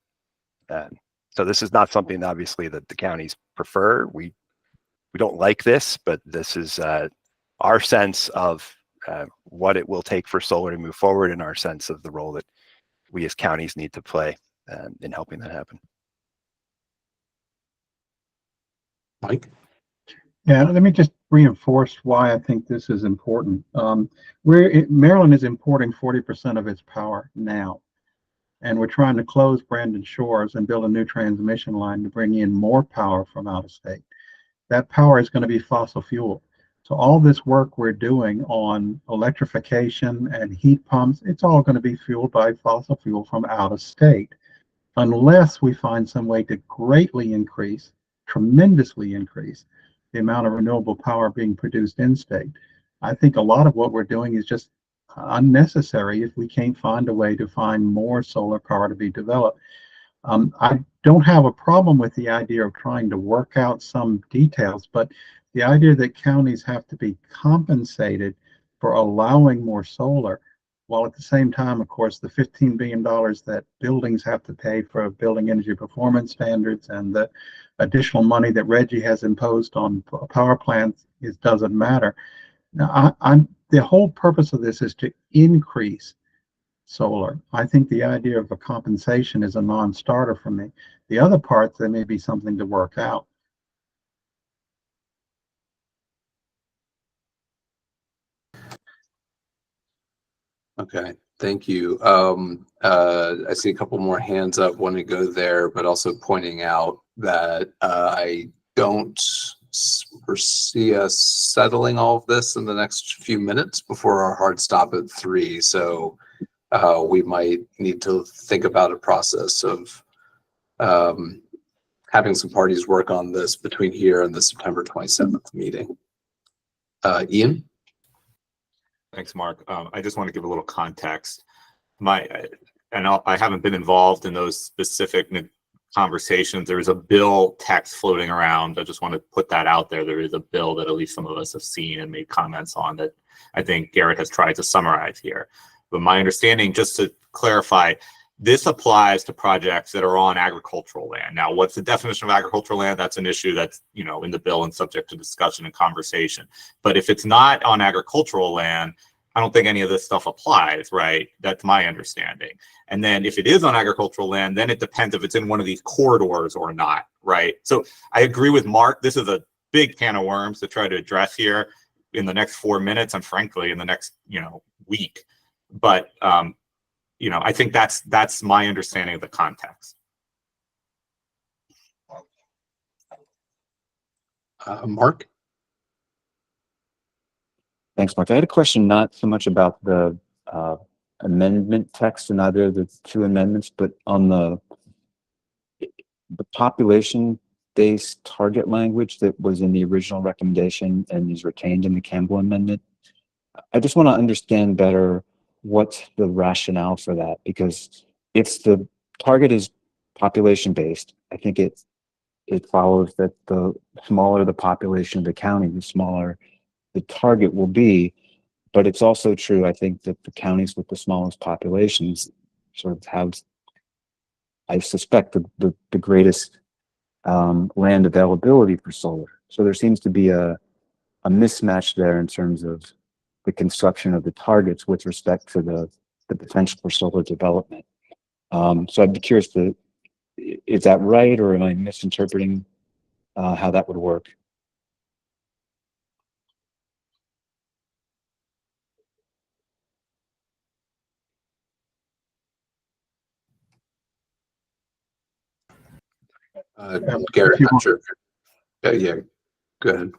So this is not something obviously that the counties prefer. We don't like this, but this is our sense of what it will take for solar to move forward, and our sense of the role that we as counties need to play in helping that happen. Mike? Yeah, let me just reinforce why I think this is important. Maryland is importing 40% of its power now, and we're trying to close Brandon Shores and build a new transmission line to bring in more power from out of state. That power is going to be fossil fuel. So all this work we're doing on electrification and heat pumps, it's all going to be fueled by fossil fuel from out of state, unless we find some way to greatly increase, tremendously increase, the amount of renewable power being produced in state. I think a lot of what we're doing is just unnecessary if we can't find a way to find more solar power to be developed. I don't have a problem with the idea of trying to work out some details, but the idea that counties have to be compensated for allowing more solar, while at the same time, of course, the $15 billion that buildings have to pay for building energy performance standards and the additional money that Reggie has imposed on power plants doesn't matter. Now, the whole purpose of this is to increase solar. I think the idea of a compensation is a non-starter for me. The other parts, there may be something to work out. Okay, thank you. I see a couple more hands up wanting to go there, but also pointing out that I don't foresee us settling all of this in the next few minutes before our hard stop at 3. So we might need to think about a process of having some parties work on this between here and the September 27th meeting. Ian? Thanks, Mark. I just want to give a little context. I haven't been involved in those specific conversations. There is a bill text floating around. I just want to put that out there. There is a bill that at least some of us have seen and made comments on that I think Garrett has tried to summarize here. But my understanding, just to clarify, this applies to projects that are on agricultural land. Now, what's the definition of agricultural land? That's an issue that's, in the bill and subject to discussion and conversation. But if it's not on agricultural land, I don't think any of this stuff applies, right? That's my understanding. And then if it is on agricultural land, then it depends if it's in one of these corridors or not, right? So I agree with Mark. This is a big can of worms to try to address here in the next 4 minutes, and frankly, in the next, week. But, I think that's my understanding of the context. Mark? Thanks, Mark. I had a question not so much about the amendment text in either of the two amendments, but on the population-based target language that was in the original recommendation and is retained in the Campbell amendment. I just want to understand better what's the rationale for that, because if the target is population-based, I think it follows that the smaller the population of the county, the smaller the target will be. But it's also true, I think, that the counties with the smallest populations sort of have, I suspect, the greatest land availability for solar. So there seems to be a mismatch there in terms of the construction of the targets with respect to the potential for solar development. So I'd be curious is that right, or am I misinterpreting how that would work? Garrett, not sure. Yeah, go ahead.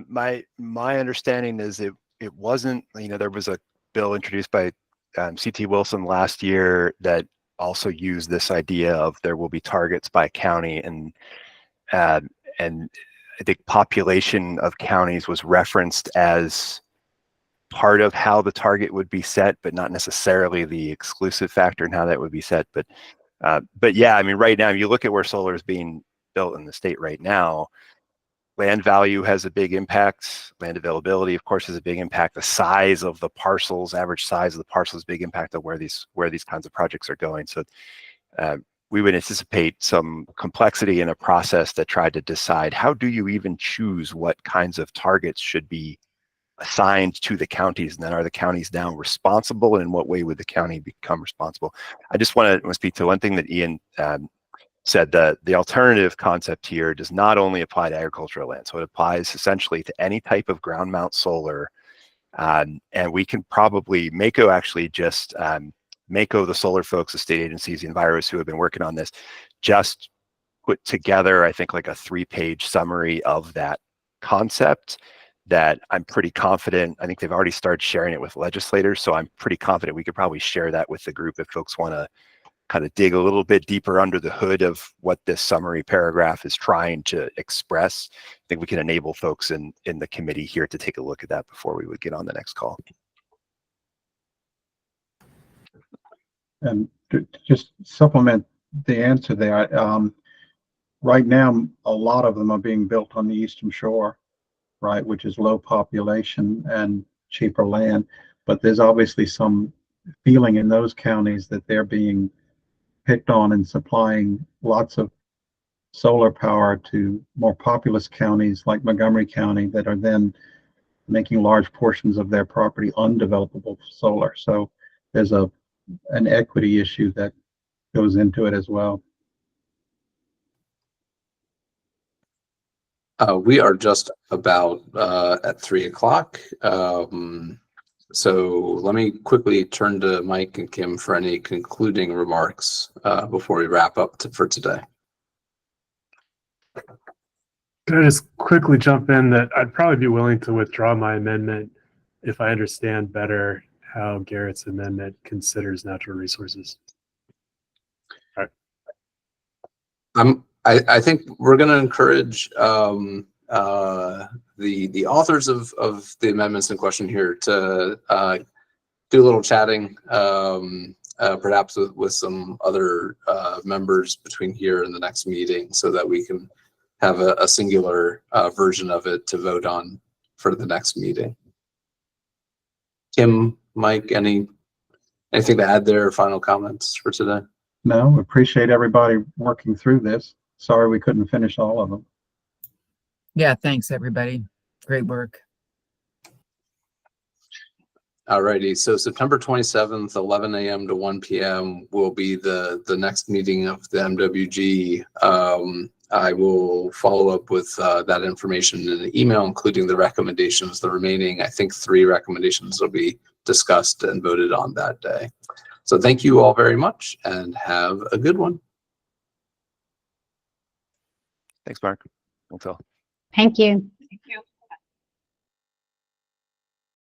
My understanding is it wasn't, there was a bill introduced by C.T. Wilson last year that also used this idea of there will be targets by county, and I think population of counties was referenced as part of how the target would be set, but not necessarily the exclusive factor in how that would be set. But yeah, I mean, right now, if you look at where solar is being built in the state right now, land value has a big impact. Land availability, of course, has a big impact. The size of the parcels, average size of the parcels, is a big impact of where these kinds of projects are going. So we would anticipate some complexity in a process that tried to decide how do you even choose what kinds of targets should be assigned to the counties, and then are the counties now responsible, and in what way would the county become responsible? I just want to speak to one thing that Ian said, that the alternative concept here does not only apply to agricultural land, so it applies essentially to any type of ground mount solar, and we can probably, Mako actually just, Mako, the solar folks, the state agencies, the enviros who have been working on this, just put together, I think, like a 3-page summary of that concept that I'm pretty confident, I think they've already started sharing it with legislators, so I'm pretty confident we could probably share that with the group if folks want to kind of dig a little bit deeper under the hood of what this summary paragraph is trying to express. I think we can enable folks in the committee here to take a look at that before we would get on the next call. And to just supplement the answer there, right now, a lot of them are being built on the Eastern Shore, right, which is low population and cheaper land. But there's obviously some feeling in those counties that they're being picked on and supplying lots of solar power to more populous counties like Montgomery County that are then making large portions of their property undevelopable for solar. So there's an equity issue that goes into it as well. We are just about at 3 o'clock. So let me quickly turn to Mike and Kim for any concluding remarks before we wrap up for today. Can I just quickly jump in that I'd probably be willing to withdraw my amendment if I understand better how Garrett's amendment considers natural resources. All right. I think we're going to encourage the authors of the amendments in question here to do a little chatting, perhaps with some other members between here and the next meeting, so that we can have a singular version of it to vote on for the next meeting. Kim, Mike, anything to add there? Final comments for today? No, appreciate everybody working through this. Sorry we couldn't finish all of them. Yeah, thanks everybody. Great work. Alrighty, so September 27th, 11 a.m. to 1 p.m. will be the next meeting of the MWG. I will follow up with that information in an email, including the recommendations. The remaining, I think, 3 recommendations will be discussed and voted on that day. So thank you all very much and have a good one. Thanks, Mark. Thanks all. Thank you. Thank you.